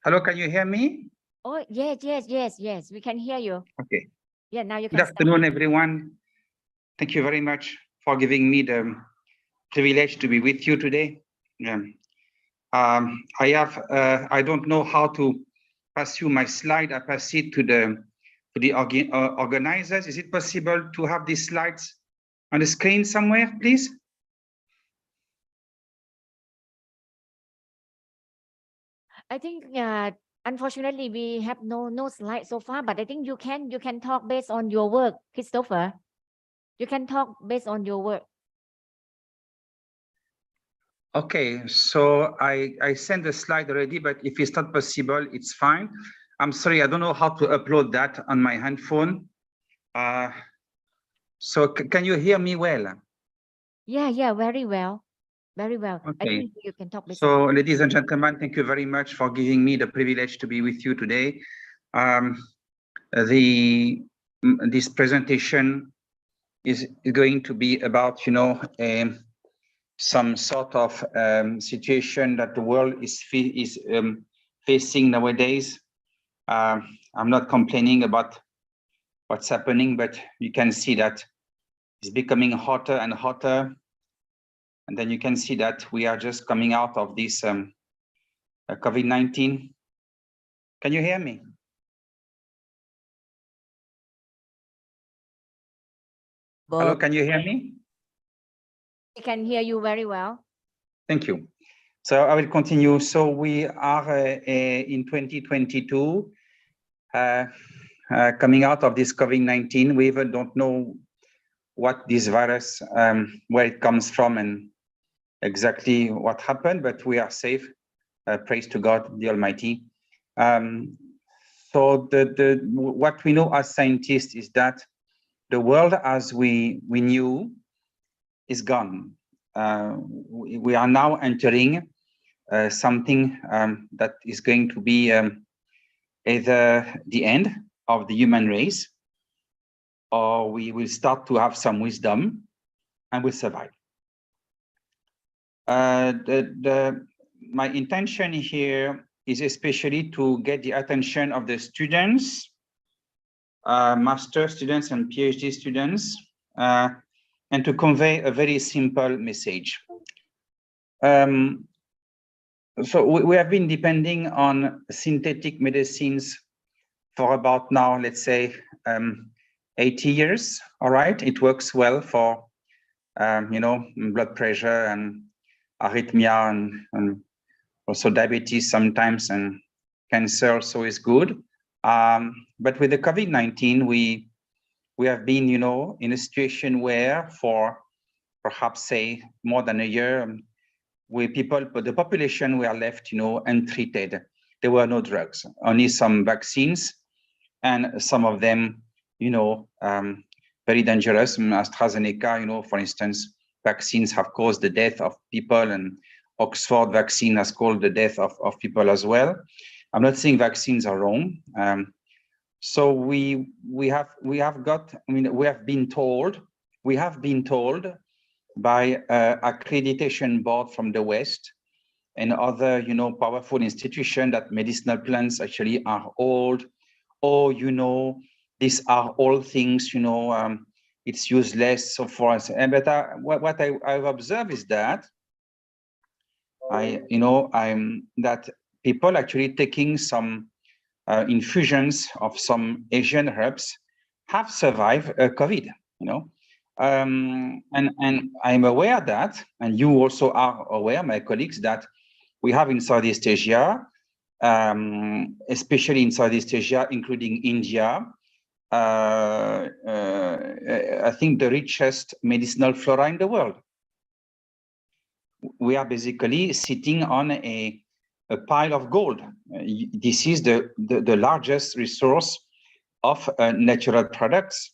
Hello, can you hear me? Oh, yes. We can hear you. Okay. Yeah, now you Good can start. afternoon, everyone. Thank you very much for giving me the privilege to be with you today. I don't know how to pass you my slide. I pass it to the organizers. Is it possible to have these slides on the screen somewhere, please? I think unfortunately we have no slide so far, but I think you can talk based on your work, Christopher. You can talk based on your work. Okay, so I sent the slide already, but if it's not possible, it's fine. I'm sorry, I don't know how to upload that on my handphone. So can you hear me well? Yeah, very well. Very well. Okay. I think you can talk. So, ladies and gentlemen, thank you very much for giving me the privilege to be with you today. This presentation is going to be about, some sort of situation that the world is facing nowadays. I'm not complaining about what's happening, but you can see that it's becoming hotter and hotter. And then you can see that we are just coming out of this COVID-19. Can you hear me? Hello, can you hear me? I can hear you very well. Thank you. So I will continue. So we are in 2022, coming out of this COVID-19. We even don't know what this virus, where it comes from and exactly what happened, but we are safe. Praise to God, the Almighty. So what we know as scientists is that the world as we knew is gone. we are now entering something that is going to be either the end of the human race, or we will start to have some wisdom and will survive. My intention here is especially to get the attention of the students, master students and PhD students, and to convey a very simple message. So we have been depending on synthetic medicines for about now, let's say, 80 years. All right, it works well for, blood pressure and arrhythmia and also diabetes sometimes, and cancer also is good. But with the COVID-19, we have been, in a situation where for perhaps say more than a year, the population were left, untreated. There were no drugs, only some vaccines, and some of them, very dangerous. AstraZeneca, for instance, vaccines have caused the death of people, and Oxford vaccine has caused the death of people as well. I'm not saying vaccines are wrong. So we have been told by accreditation board from the West and other, powerful institutions that medicinal plants actually are old, or, these are all things, it's useless, so forth. But what I've observed is that that people actually taking some infusions of some Asian herbs have survived COVID, and I'm aware that, and you also are aware, my colleagues, that we have in Southeast Asia, especially in Southeast Asia, including India, I think the richest medicinal flora in the world. We are basically sitting on a pile of gold. This is the largest resource of natural products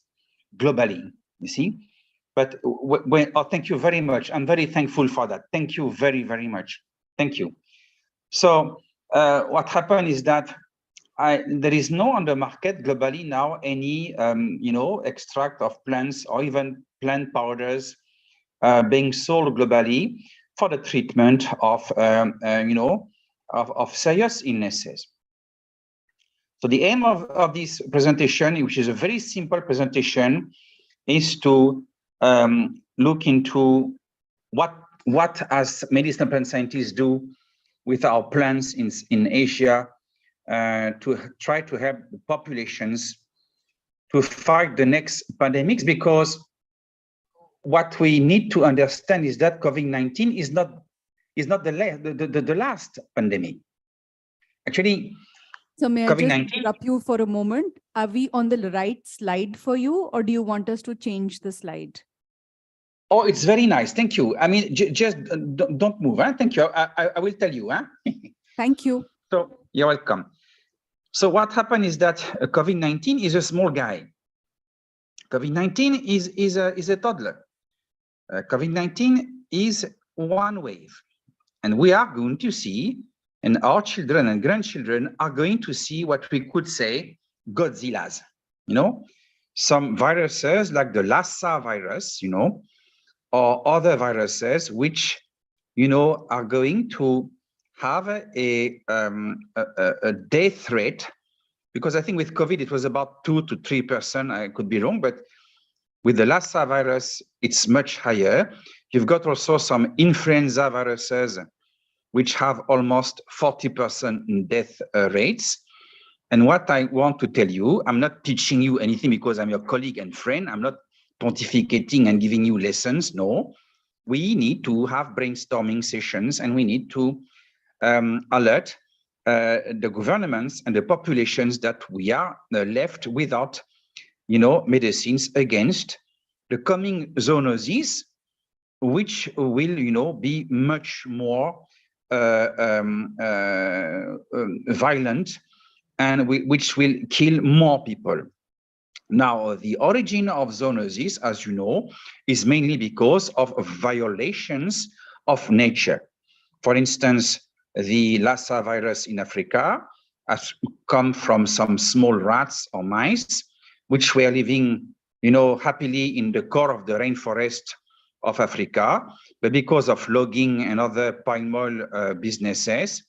globally, you see. But thank you very much. I'm very thankful for that. Thank you very, very much. Thank you. So what happened is that there is no on the market globally now any, extract of plants or even plant powders being sold globally for the treatment of, of serious illnesses. So the aim of this presentation, which is a very simple presentation, is to look into what as medicinal plant scientists do with our plants in Asia to try to help the populations to fight the next pandemics, because what we need to understand is that COVID-19 is not the last pandemic. Actually, so may I just COVID-19 interrupt you for a moment? Are we on the right slide for you, or do you want us to change the slide? Oh, it's very nice. Thank you. I mean, just don't move. Huh? Thank you. I will tell you. Huh? Thank you. So you're welcome. So what happened is that COVID-19 is a small guy. COVID-19 is a toddler. COVID-19 is one wave, and we are going to see, and our children and grandchildren are going to see what we could say Godzillas. Some viruses like the Lassa virus, or other viruses which, are going to have a death rate, because I think with COVID it was about 2 to 3%. I could be wrong, but with the Lassa virus, it's much higher. You've got also some influenza viruses which have almost 40% death rates. And what I want to tell you, I'm not teaching you anything because I'm your colleague and friend. I'm not pontificating and giving you lessons. No, we need to have brainstorming sessions, and we need to alert the governments and the populations that we are left without, medicines against the coming zoonoses, which will, be much more violent, and which will kill more people. Now, the origin of zoonosis, as you know, is mainly because of violations of nature. For instance, the Lassa virus in Africa has come from some small rats or mice, which were living, happily in the core of the rainforest of Africa. But because of logging and other palm oil businesses,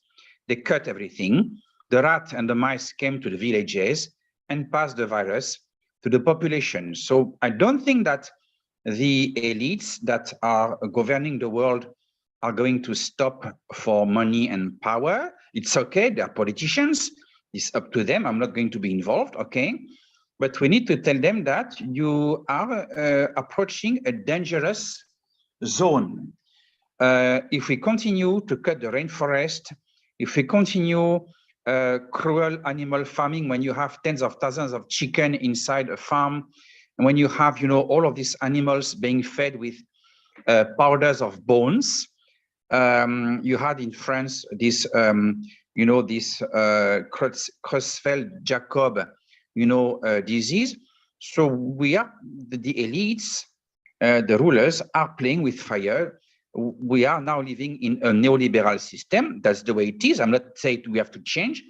they cut everything. The rat and the mice came to the villages and passed the virus to the population. So I don't think that the elites that are governing the world are going to stop for money and power. It's okay, they're politicians, it's up to them, I'm not going to be involved, okay? But we need to tell them that you are approaching a dangerous zone. If we continue to cut the rainforest, if we continue cruel animal farming, when you have tens of thousands of chicken inside a farm, and when you have, all of these animals being fed with powders of bones, you had in France this, this Creutzfeldt-Jakob, disease. So we are the elites, the rulers are playing with fire. We are now living in a neoliberal system. That's the way it is. I'm not saying we have to change.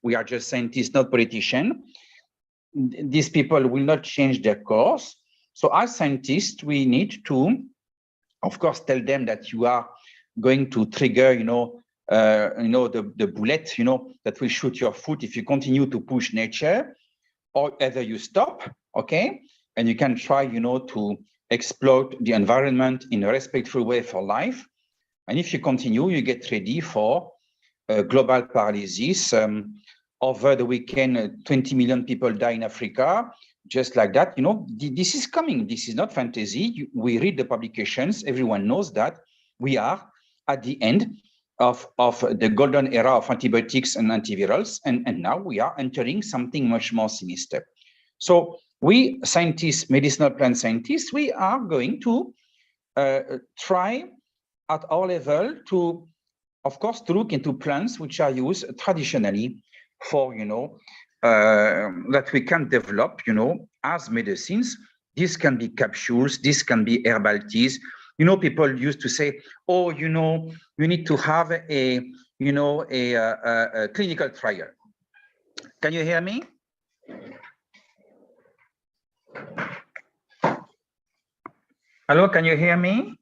We are just scientists, not politicians. These people will not change their course. So as scientists, we need to, of course, tell them that you are going to trigger, the bullet, that will shoot your foot if you continue to push nature, or either you stop, okay, and you can try, to exploit the environment in a respectful way for life. And if you continue, you get ready for global paralysis. Over the weekend, 20 million people die in Africa, just like that. This is coming. This is not fantasy. We read the publications. Everyone knows that we are at the end of the golden era of antibiotics and antivirals. And now we are entering something much more sinister. So we scientists, medicinal plant scientists, we are going to try at our level to, of course, to look into plants which are used traditionally for, that we can develop, as medicines. This can be capsules, this can be herbal teas. People used to say, oh, you need to have a clinical trial. Can you hear me? Hello, can you hear me?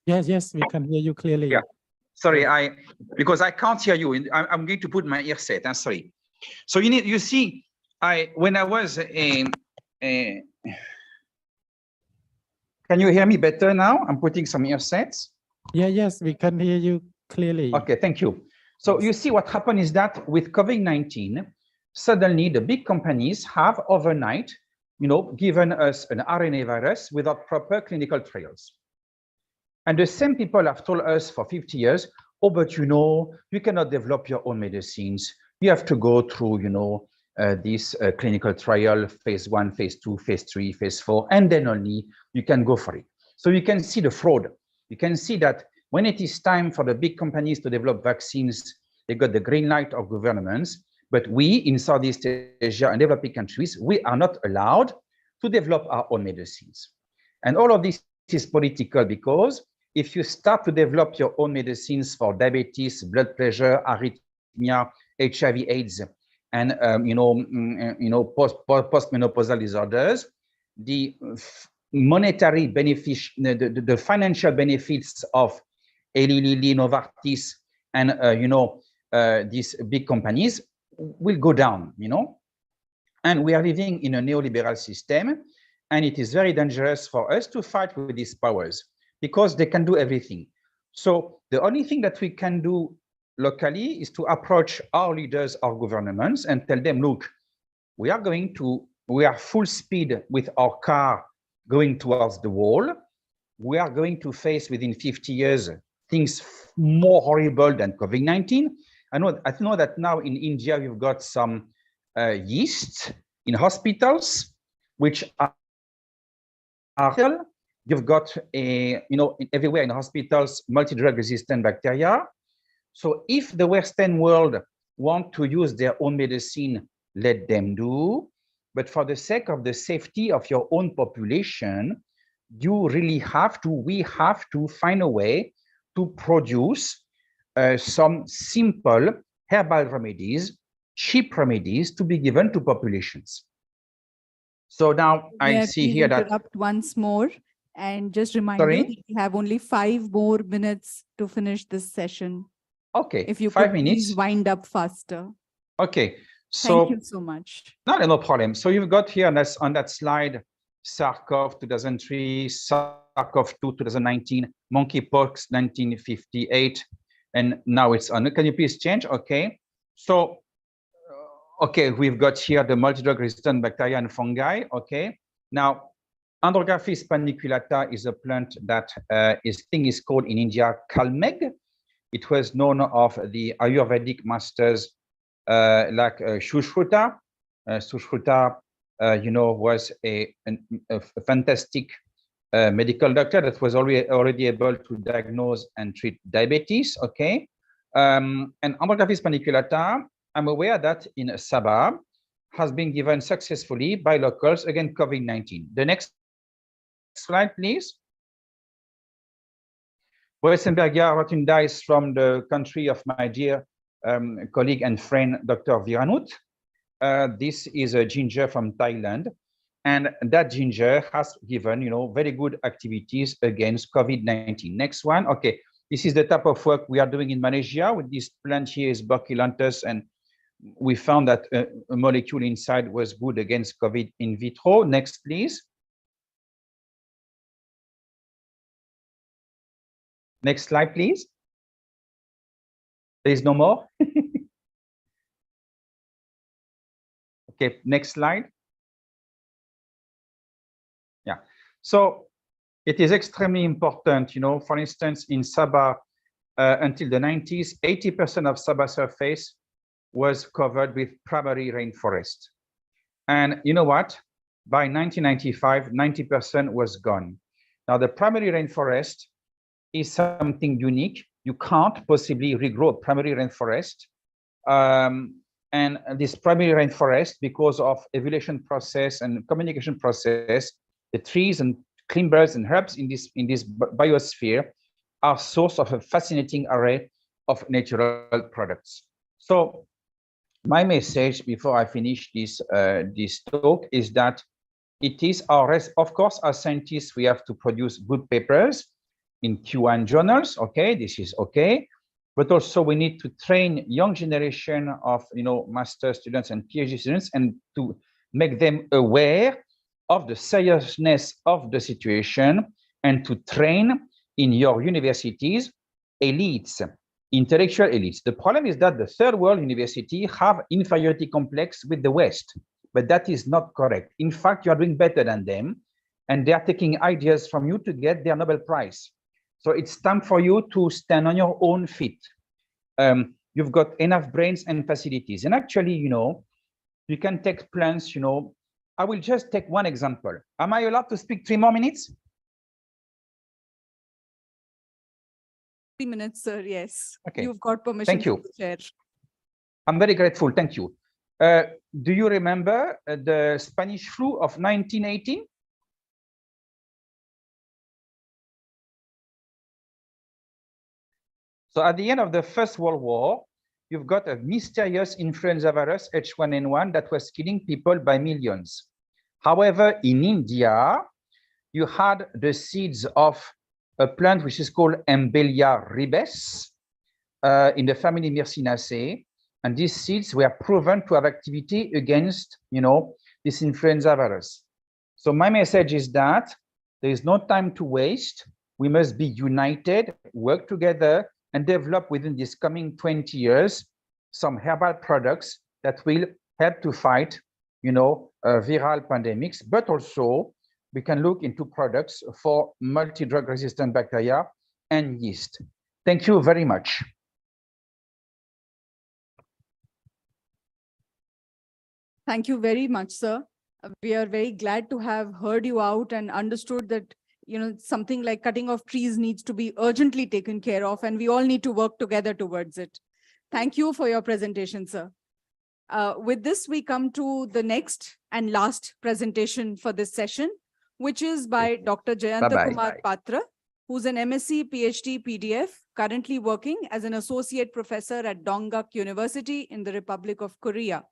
Yes, we can hear you clearly. Yeah. Sorry, because I can't hear you. I'm going to put my earset. I'm sorry. So you see, when I was can you hear me better now? I'm putting some earsets. Yes, we can hear you clearly. Okay, thank you. So you see what happened is that with COVID-19, suddenly the big companies have overnight, given us an RNA virus without proper clinical trials. And the same people have told us for 50 years, oh, but you cannot develop your own medicines. You have to go through, this clinical trial, phase 1, phase 2, phase 3, phase 4, and then only you can go for it. So you can see the fraud. You can see that when it is time for the big companies to develop vaccines, they got the green light of governments. But we in Southeast Asia and developing countries, we are not allowed to develop our own medicines. And all of this is political because if you start to develop your own medicines for diabetes, blood pressure, arrhythmia, HIV/AIDS, and postmenopausal disorders, the monetary benefit, the financial benefits of Eli Lilly, Novartis, and these big companies will go down. And we are living in a neoliberal system, and it is very dangerous for us to fight with these powers, because they can do everything. So the only thing that we can do locally is to approach our leaders, our governments, and tell them, look, we are full speed with our car going towards the wall. We are going to face within 50 years things more horrible than COVID-19. I know that now in India, you've got some yeast in hospitals, which are you've got everywhere in hospitals, multi-drug resistant bacteria. So if the Western world want to use their own medicine let them do. But for the sake of the safety of your own population, you really we have to find a way to produce some simple herbal remedies, cheap remedies to be given to populations. So now May I I see please here that. interrupt once more and just remind you Sorry? that we have only 5 more minutes to finish this session. Okay, If you 5 could minutes. please wind up faster. Okay, Thank so you so much. no problem. So you've got here on that slide, SARS-CoV 2003, SARS-CoV 2 2019, monkeypox 1958, and now it's on. Can you please change? Okay, so okay, we've got here the multi-drug resistant bacteria and fungi. Okay, now Andrographis paniculata is a plant that is called in India Kalmeg. It was known of the Ayurvedic masters like Sushruta. Sushruta, was a fantastic medical doctor that was already able to diagnose and treat diabetes. Okay, and Andrographis paniculata, I'm aware that in Sabah has been given successfully by locals against COVID-19. The next slide, please. Boesenbergia rotunda is from the country of my dear colleague and friend, Dr. Viranut. This is a ginger from Thailand. And that ginger has given, very good activities against COVID-19. Next one. Okay, this is the type of work we are doing in Malaysia with this plant here is Bacillanthes, and we found that a molecule inside was good against COVID in vitro. Next, please. Next slide, please. There is no more. Okay, next slide. Yeah, so it is extremely important, for instance, in Sabah, until the 90s, 80% of Sabah surface was covered with primary rainforest. And you know what? By 1995, 90% was gone. Now, the primary rainforest is something unique. You can't possibly regrow primary rainforest. And this primary rainforest, because of evolution process and communication process, the trees and climbers and herbs in this biosphere are source of a fascinating array of natural products. So my message before I finish this talk is that it is of course, as scientists, we have to produce good papers in Q1 journals. Okay, this is okay. But also we need to train young generation of, master students and PhD students and to make them aware of the seriousness of the situation and to train in your universities elites, intellectual elites. The problem is that the third world university have inferiority complex with the West, but that is not correct. In fact, you are doing better than them and they are taking ideas from you to get their Nobel Prize. So it's time for you to stand on your own feet. You've got enough brains and facilities. And actually, you can take plants, I will just take one example. Am I allowed to speak 3 more minutes? 3 minutes, sir, yes. Okay. You've got permission. Thank you. From the chair. I'm very grateful, thank you. Do you remember the Spanish flu of 1918? So at the end of the First World War, you've got a mysterious influenza virus, H1N1, that was killing people by millions. However, in India, you had the seeds of a plant which is called Embellia ribes in the family Myrcinaceae. And these seeds were proven to have activity against, this influenza virus. So my message is that there is no time to waste. We must be united, work together, and develop within this coming 20 years some herbal products that will help to fight, viral pandemics, but also we can look into products for multi-drug resistant bacteria and yeast. Thank you very much. Thank you very much, sir. We are very glad to have heard you out and understood that, something like cutting off trees needs to be urgently taken care of, and we all need to work together towards it. Thank you for your presentation, sir. With this, we come to the next and last presentation for this session, which is by Dr. Jayanta Bye-bye. Kumar Patra, who's an MSc, PhD, PDF, currently working as an associate professor at Dongguk University in the Republic of Korea.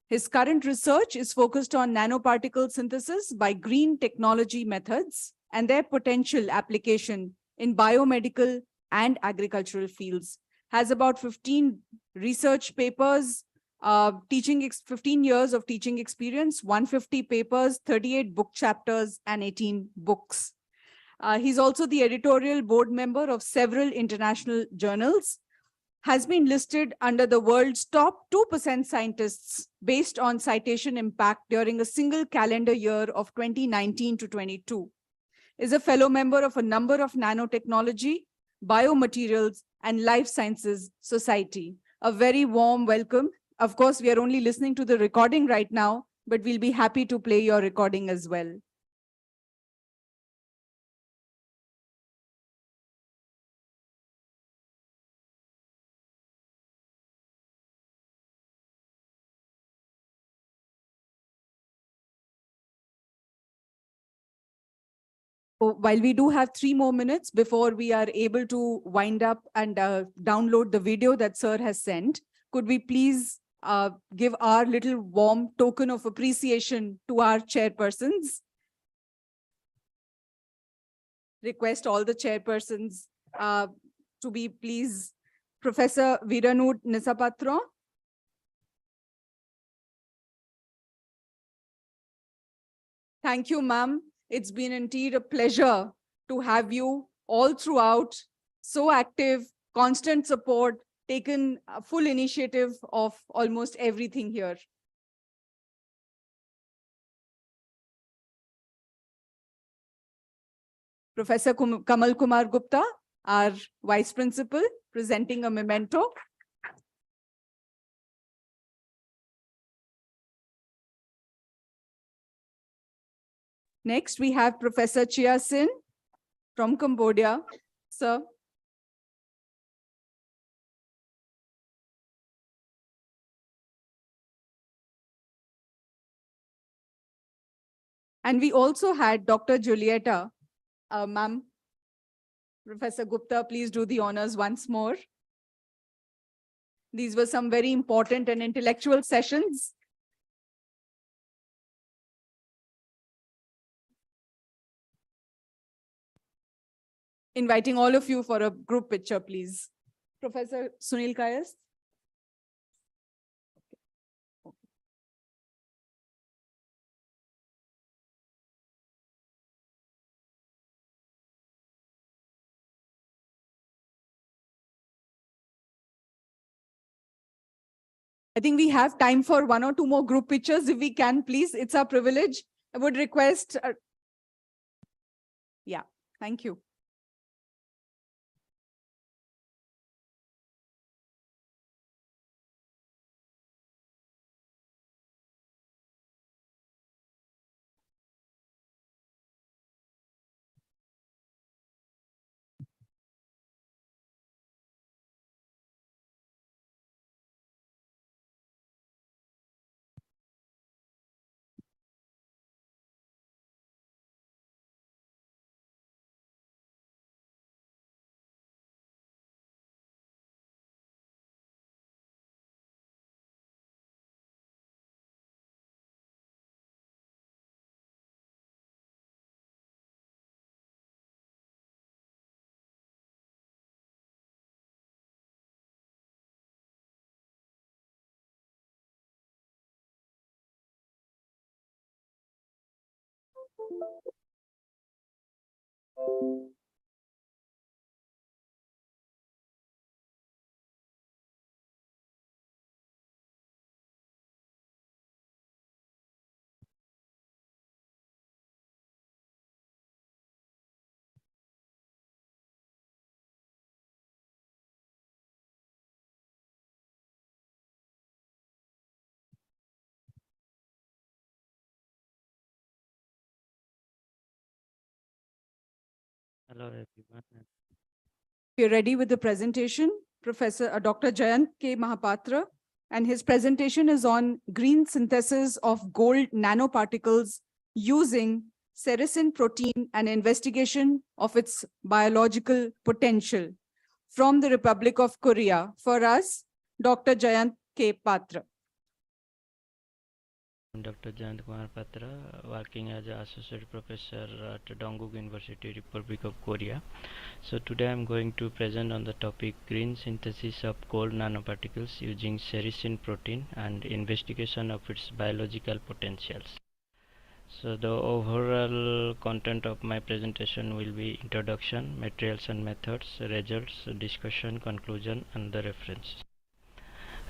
His current research is focused on nanoparticle synthesis by green technology methods and their potential application in biomedical and agricultural fields. Has about 15 research papers, 15 years of teaching experience, 150 papers, 38 book chapters, and 18 books. He's also the editorial board member of several international journals, has been listed under the world's top 2% scientists based on citation impact during a single calendar year of 2019 to 22, is a fellow member of a number of nanotechnology, biomaterials, and life sciences society. A very warm welcome. Of course, we are only listening to the recording right now, but we'll be happy to play your recording as well. While we do have 3 more minutes before we are able to wind up and download the video that Sir has sent, could we please give our little warm token of appreciation to our chairpersons? Request all the chairpersons to be please Professor Viranud Nisapatro. Thank you, ma'am. It's been indeed a pleasure to have you all throughout, so active, constant support, taken full initiative of almost everything here. Professor Kamal Kumar Gupta, our Vice Principal, presenting a memento. Next, we have Professor Chia Sin from Cambodia. Sir. And we also had Dr. Julieta. Ma'am, Professor Gupta, please do the honors once more. These were some very important and intellectual sessions. Inviting all of you for a group picture, please. Professor Sunil Kayas. I think we have time for 1 or 2 more group pictures. If we can, please, it's our privilege. I would request. Yeah, thank you. Hello, everyone. We're ready with the presentation. Professor Dr. Jayant K. Mahapatra, and his presentation is on green synthesis of gold nanoparticles using sericin protein and investigation of its biological potential. From the Republic of Korea, for us, Dr. Jayant K. Patra. I'm Dr. Jayant Kumar Patra, working as an associate professor at Dongguk University, Republic of Korea. So today I'm going to present on the topic green synthesis of gold nanoparticles using sericin protein and investigation of its biological potentials. So the overall content of my presentation will be introduction, materials and methods, results, discussion, conclusion, and the reference.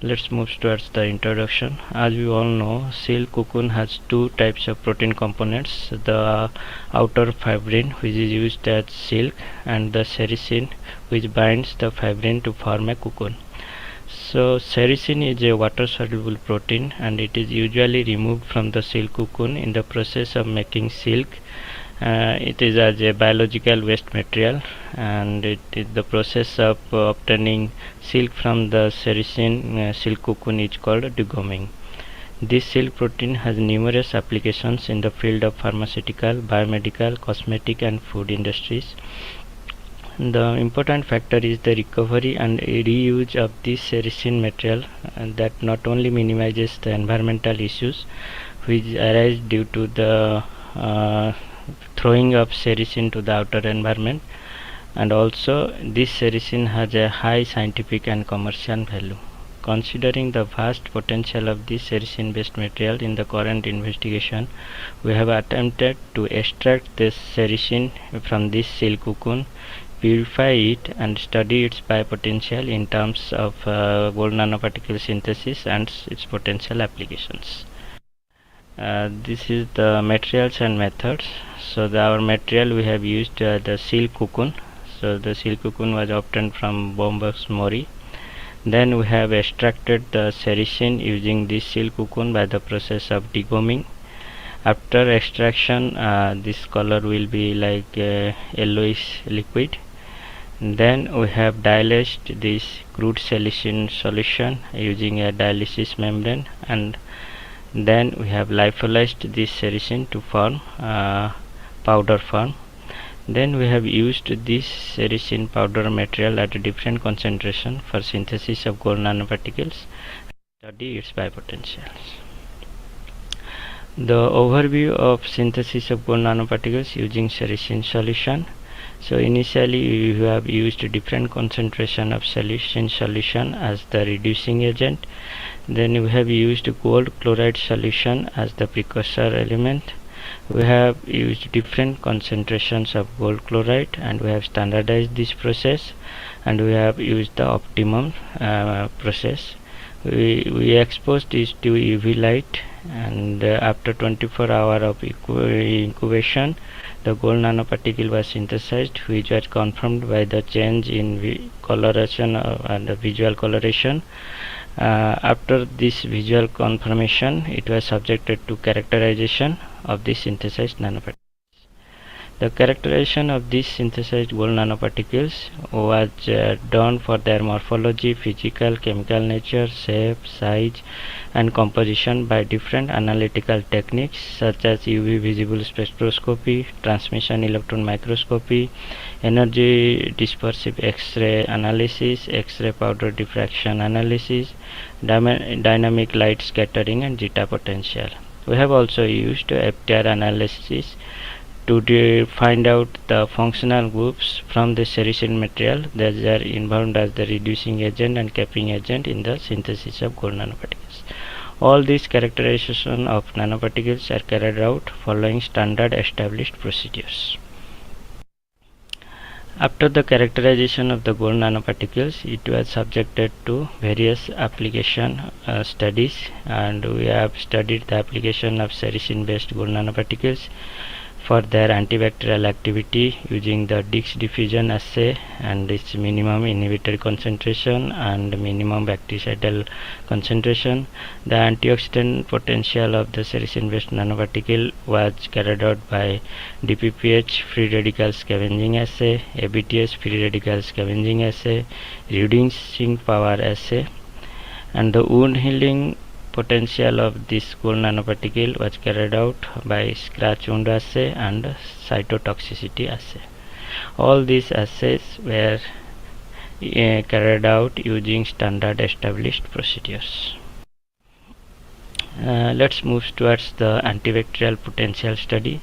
Let's move towards the introduction. As we all know, silk cocoon has two types of protein components, the outer fibrin, which is used as silk, and the sericin, which binds the fibrin to form a cocoon. So sericin is a water soluble protein, and it is usually removed from the silk cocoon in the process of making silk. It is as a biological waste material, and it is the process of obtaining silk from the sericin silk cocoon is called degoming. This silk protein has numerous applications in the field of pharmaceutical, biomedical, cosmetic, and food industries. The important factor is the recovery and reuse of this sericin material, and that not only minimizes the environmental issues which arise due to the throwing of sericin to the outer environment, and also this sericin has a high scientific and commercial value. Considering the vast potential of this sericin based material in the current investigation, we have attempted to extract this sericin from this silk cocoon, purify it, and study its biopotential in terms of gold nanoparticle synthesis and its potential applications. This is the materials and methods. So our material, we have used the silk cocoon. So the silk cocoon was obtained from Bombus mori. Then we have extracted the sericin using this silk cocoon by the process of degoming. After extraction, this color will be like a yellowish liquid. Then we have dialysed this crude sericin solution using a dialysis membrane, and then we have lyophilized this sericin to form powder form. Then we have used this sericin powder material at a different concentration for synthesis of gold nanoparticles and study its biopotentials. The overview of synthesis of gold nanoparticles using sericin solution. So initially we have used different concentration of sericin solution as the reducing agent. Then we have used gold chloride solution as the precursor element. We have used different concentrations of gold chloride, and we have standardized this process, and we have used the optimum process. We exposed this to UV light, and after 24 hours of incubation, the gold nanoparticle was synthesized, which was confirmed by the change in coloration and the visual coloration. After this visual confirmation, it was subjected to characterization of the synthesized nanoparticles. The characterization of these synthesized gold nanoparticles was done for their morphology, physical, chemical nature, shape, size, and composition by different analytical techniques such as UV visible spectroscopy, transmission electron microscopy, energy dispersive X-ray analysis, X-ray powder diffraction analysis, dynamic light scattering, and zeta potential. We have also used FTR analysis to find out the functional groups from the sericin material that are involved as the reducing agent and capping agent in the synthesis of gold nanoparticles. All these characterization of nanoparticles are carried out following standard established procedures. After the characterization of the gold nanoparticles, it was subjected to various application studies, and we have studied the application of sericin based gold nanoparticles for their antibacterial activity using the Dix diffusion assay and its minimum inhibitory concentration and minimum bactericidal concentration. The antioxidant potential of the sericin based nanoparticle was carried out by DPPH free radical scavenging assay, ABTS free radical scavenging assay, reducing power assay, And the wound healing potential of this gold nanoparticle was carried out by scratch wound assay and cytotoxicity assay. All these assays were carried out using standard established procedures. Let's move towards the antibacterial potential study.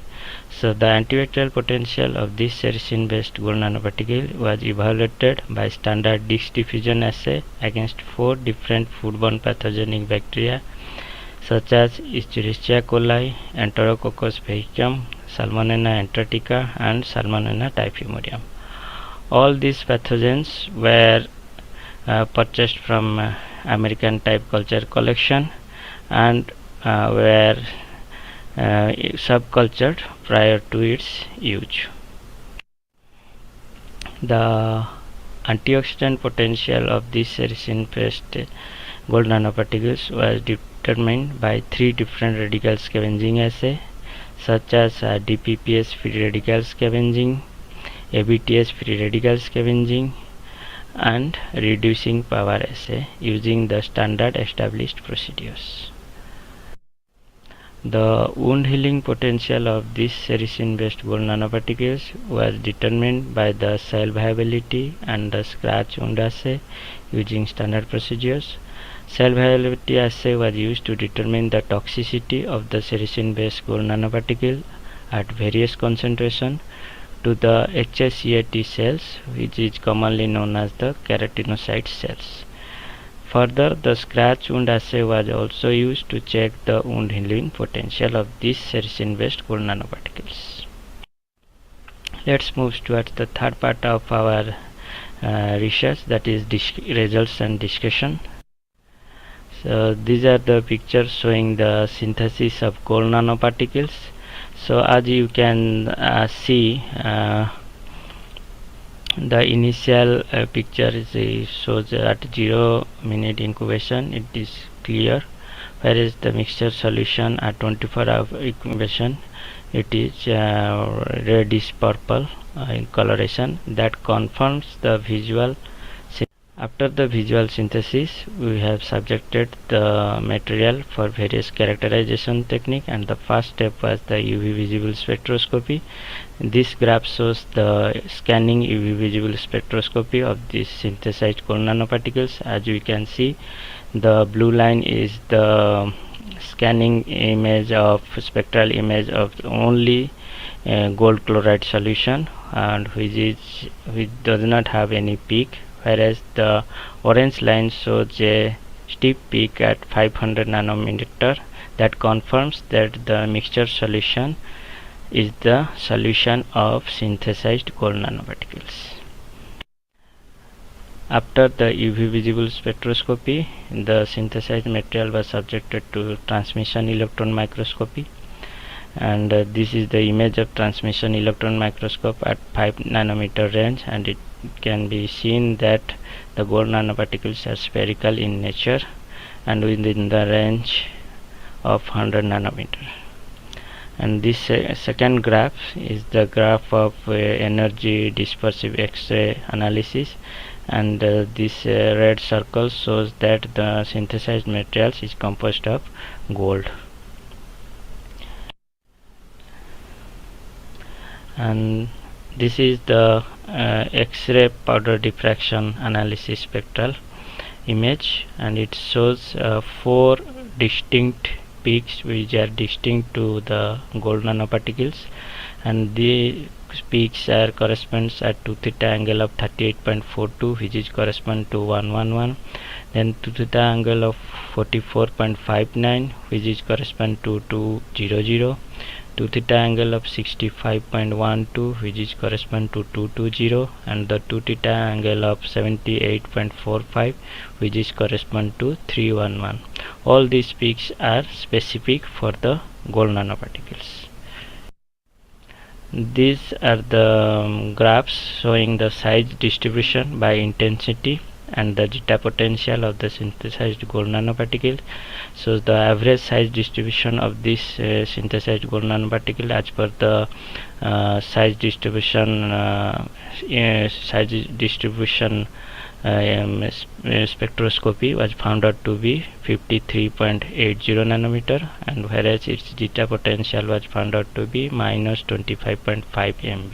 So the antibacterial potential of this sericin based gold nanoparticle was evaluated by standard disc diffusion assay against 4 different foodborne pathogenic bacteria such as Escherichia coli, Enterococcus faecium, Salmonella enterotica and Salmonella typhimurium. All these pathogens were purchased from American type culture collection and were subcultured prior to its use. The antioxidant potential of these sericin-based gold nanoparticles was determined by 3 different radical scavenging assays such as DPPS free radical scavenging, ABTS free radical scavenging and reducing power assay using the standard established procedures. The wound healing potential of these sericin based gold nanoparticles was determined by the cell viability and the scratch wound assay using standard procedures. Cell viability assay was used to determine the toxicity of the sericin based gold nanoparticle at various concentration to the HSCA T cells, which is commonly known as the keratinocyte cells. Further, the scratch wound assay was also used to check the wound healing potential of these sericin based gold nanoparticles. Let's move towards the third part of our research, that is results and discussion. So these are the pictures showing the synthesis of gold nanoparticles. So as you can see, the initial picture shows at 0-minute incubation it is clear, whereas the mixture solution at 24-hour incubation it is reddish purple in coloration. That confirms the visual. After the visual synthesis, we have subjected the material for various characterization technique, and the first step was the UV visible spectroscopy. This graph shows the scanning UV visible spectroscopy of these synthesized gold nanoparticles. As we can see, the blue line is the scanning image of spectral image of only gold chloride solution, and which does not have any peak, whereas the orange line shows a steep peak at 500 nanometer. That confirms that the mixture solution is the solution of synthesized gold nanoparticles. After the UV visible spectroscopy, the synthesized material was subjected to transmission electron microscopy, and this is the image of transmission electron microscope at 5 nanometer range, and it can be seen that the gold nanoparticles are spherical in nature and within the range of 100 nanometer. And this second graph is the graph of energy dispersive X-ray analysis, and this red circle shows that the synthesized materials is composed of gold. And this is the X-ray powder diffraction analysis spectral image, and it shows 4 distinct peaks which are distinct to the gold nanoparticles, and the peaks are corresponds at 2 theta angle of 38.42, which is correspond to 111, then 2 theta angle of 44.59, which is correspond to 200, 2 theta angle of 65.12, which is correspond to 220, and the 2 theta angle of 78.45, which is correspond to 311. All these peaks are specific for the gold nanoparticles. These are the graphs showing the size distribution by intensity and the zeta potential of the synthesized gold nanoparticle. So the average size distribution of this synthesized gold nanoparticle as per the size distribution spectroscopy was found out to be 53.80 nanometer, and whereas its zeta potential was found out to be minus 25.5 MB.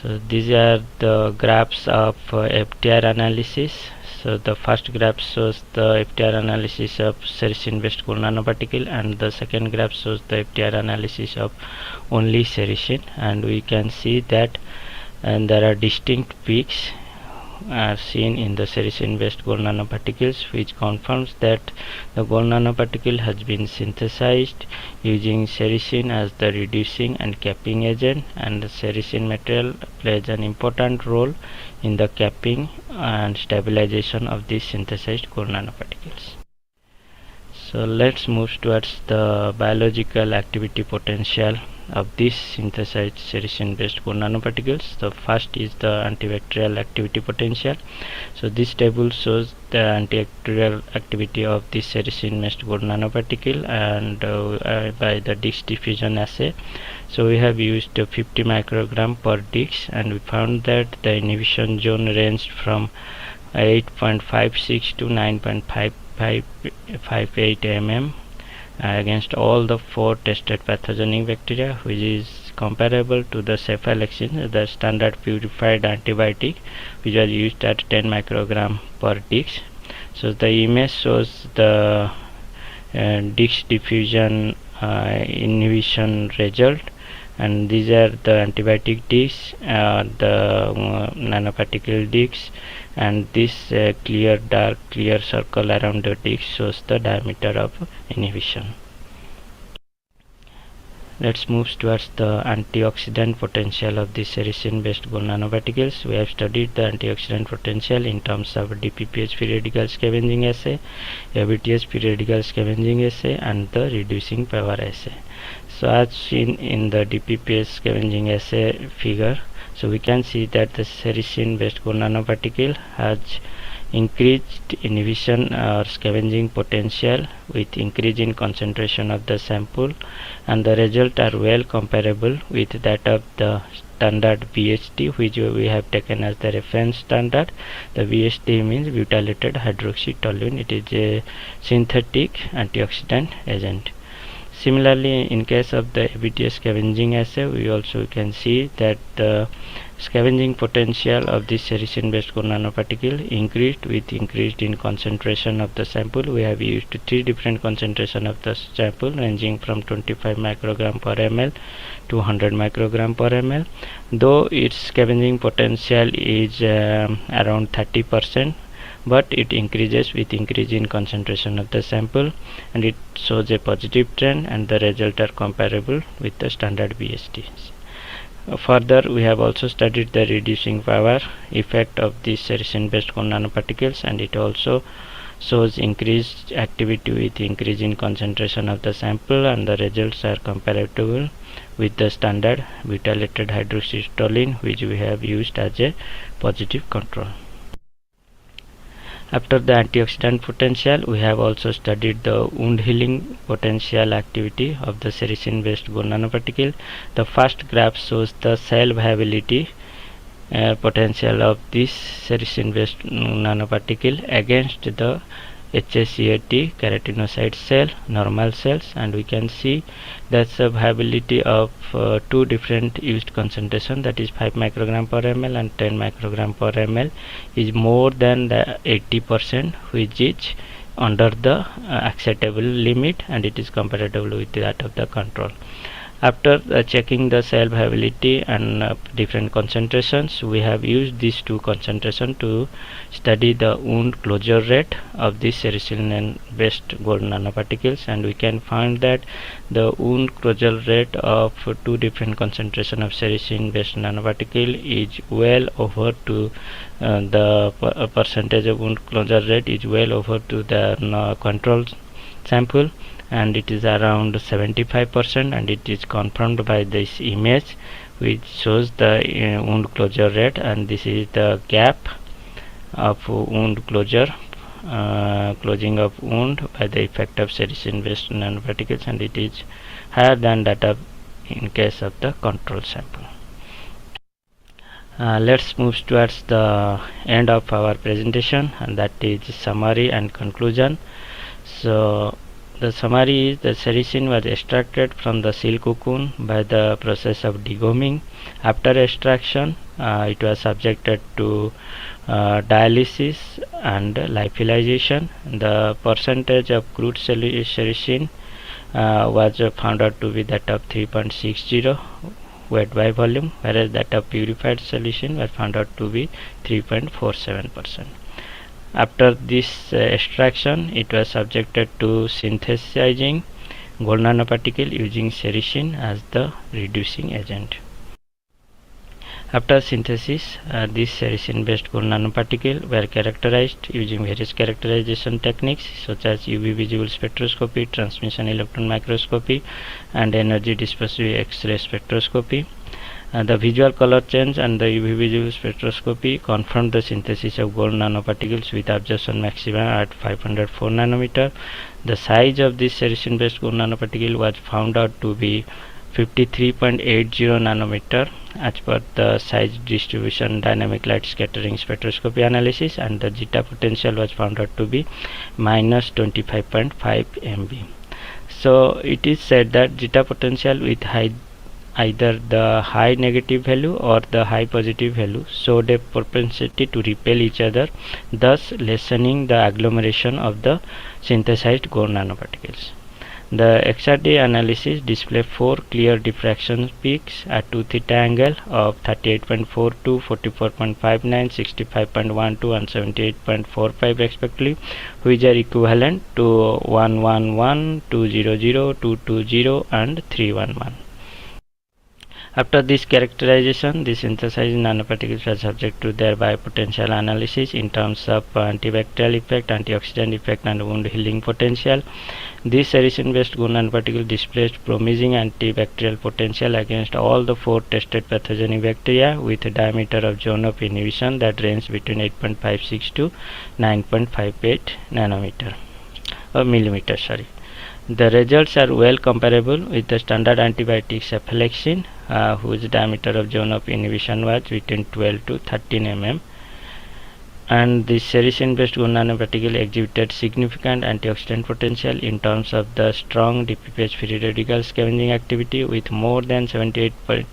So these are the graphs of FTR analysis. So the first graph shows the FTR analysis of sericin based gold nanoparticle, and the second graph shows the FTR analysis of only sericin, and we can see that there are distinct peaks are seen in the sericin based gold nanoparticles, which confirms that the gold nanoparticle has been synthesized using sericin as the reducing and capping agent, and the sericin material plays an important role in the capping and stabilization of these synthesized gold nanoparticles. So let's move towards the biological activity potential of these synthesized sericin based gold nanoparticles. The first is the antibacterial activity potential. So this table shows the antibacterial activity of this sericin based gold nanoparticle, and by the Dix diffusion assay. So we have used 50 microgram per Dix, and we found that the inhibition zone ranged from 8.56 to 9.58 mm against all the 4 tested pathogenic bacteria, which is comparable to the cefalexin, the standard purified antibiotic, which was used at 10 microgram per Dix. So the image shows the Dix diffusion inhibition result, and these are the antibiotic Dix, the nanoparticle Dix, and this dark clear circle around the Dix shows the diameter of inhibition. Let's move towards the antioxidant potential of the sericin based gold nanoparticles. We have studied the antioxidant potential in terms of DPPH periodical scavenging assay, ABTS periodical scavenging assay, and the reducing power assay. So as seen in the DPPH scavenging assay figure, so we can see that the sericin based gold nanoparticle has increased inhibition or scavenging potential with increase in concentration of the sample, and the results are well comparable with that of the standard BHT, which we have taken as the reference standard. The BHT means butylated hydroxytoluene. It is a synthetic antioxidant agent. Similarly, in case of the ABTS scavenging assay, we also can see that the scavenging potential of this sericin based gold nanoparticle increased with increased in concentration of the sample. We have used 3 different concentration of the sample ranging from 25 microgram per ml to 100 microgram per ml. Though its scavenging potential is around 30%, but it increases with increase in concentration of the sample, and it shows a positive trend, and the results are comparable with the standard BSTs. Further, we have also studied the reducing power effect of these sericin based gold nanoparticles, and it also shows increased activity with increase in concentration of the sample, and the results are comparable with the standard butylated hydroxytoluene, which we have used as a positive control. After the antioxidant potential, we have also studied the wound healing potential activity of the sericin based gold nanoparticle. The first graph shows the cell viability potential of this sericin based nanoparticle against the HSCAT keratinocyte cell, normal cells, and we can see that's the viability of 2 different used concentration, that is 5 microgram per ml and 10 microgram per ml, is more than the 80%, which is under the acceptable limit, and it is comparable with that of the control. After checking the cell viability and different concentrations, we have used these 2 concentrations to study the wound closure rate of these sericin based gold nanoparticles, and we can find that the wound closure rate of 2 different concentration of sericin based nanoparticle is well over to the percentage of wound closure rate is well over to the control sample, and it is around 75%, and it is confirmed by this image which shows the wound closure rate, and this is the gap of wound closure, closing of wound by the effect of sericin based nanoparticles, and it is higher than that of in case of the control sample. Let's move towards the end of our presentation, and that is summary and conclusion. So the summary is the sericin was extracted from the silk cocoon by the process of degoming. After extraction, it was subjected to dialysis and lyophilization. The percentage of crude sericin was found out to be that of 3.60 weight by volume, whereas that of purified solution was found out to be 3.47%. After this extraction, it was subjected to synthesizing gold nanoparticle using sericin as the reducing agent. After synthesis, these sericin-based gold nanoparticles were characterized using various characterization techniques such as UV visible spectroscopy, transmission electron microscopy, and energy diffusive X-ray spectroscopy. The visual color change and the UV visible spectroscopy confirmed the synthesis of gold nanoparticles with absorption maxima at 504 nanometer. The size of this sericin-based gold nanoparticle was found out to be 53.80 nanometer as per the size distribution dynamic light scattering spectroscopy analysis, and the zeta potential was found out to be minus 25.5 MB. So it is said that zeta potential with either the high negative value or the high positive value showed a propensity to repel each other, thus lessening the agglomeration of the synthesized gold nanoparticles. The XRD analysis displayed 4 clear diffraction peaks at 2 theta angle of 38.42, 44.59, 65.12 and 78.45 respectively, which are equivalent to 111, 200, 220 and 311. After this characterization, the synthesized nanoparticles are subject to their biopotential analysis in terms of antibacterial effect, antioxidant effect and wound healing potential. This sericin-based gold nanoparticle displays promising antibacterial potential against all the 4 tested pathogenic bacteria with a diameter of zone of inhibition that range between 8.56 to 9.58 nanometer or millimeter. The results are well comparable with the standard antibiotic cefalexin, whose diameter of zone of inhibition was between 12 to 13 mm. And the sericin-based gold nanoparticle exhibited significant antioxidant potential in terms of the strong DPPH free radical scavenging activity with more than 78%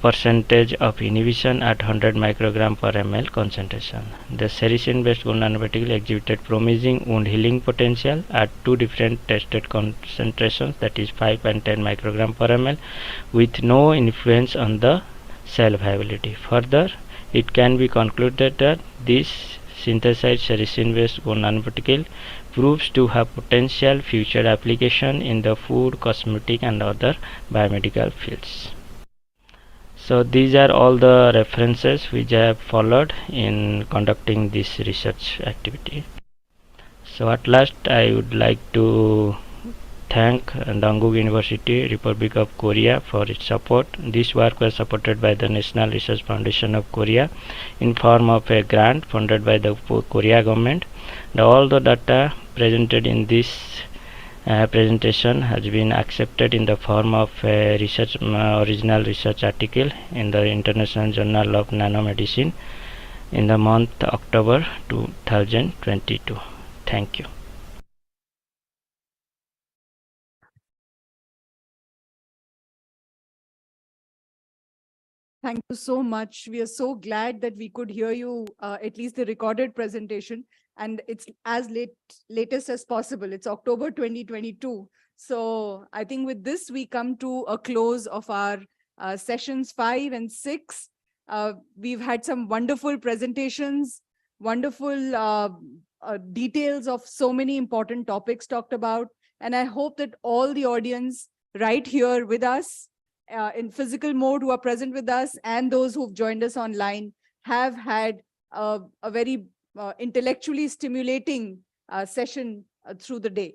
percentage of inhibition at 100 microgram per ml concentration. The sericin-based gold nanoparticle exhibited promising wound healing potential at 2 different tested concentrations, that is 5 and 10 microgram per ml, with no influence on the cell viability. Further, it can be concluded that this synthesized sericin-based gold nanoparticle proves to have potential future application in the food, cosmetic and other biomedical fields. So these are all the references which I have followed in conducting this research activity. So at last I would like to thank Dangguk University, Republic of Korea for its support. This work was supported by the National Research Foundation of Korea in form of a grant funded by the Korea government. All the data presented in this presentation has been accepted in the form of a original research article in the International Journal of Nanomedicine in the month October 2022. Thank you. Thank you so much. We are so glad that we could hear you, at least the recorded presentation, and it's as latest as possible. It's October 2022. So I think with this, we come to a close of our sessions 5 and 6. We've had some wonderful presentations, wonderful details of so many important topics talked about. And I hope that all the audience right here with us in physical mode who are present with us and those who've joined us online have had a very intellectually stimulating session through the day.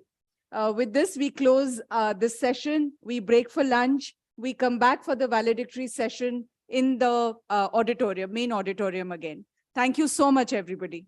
With this, we close this session. We break for lunch. We come back for the valedictory session in the auditorium, main auditorium again. Thank you so much, everybody.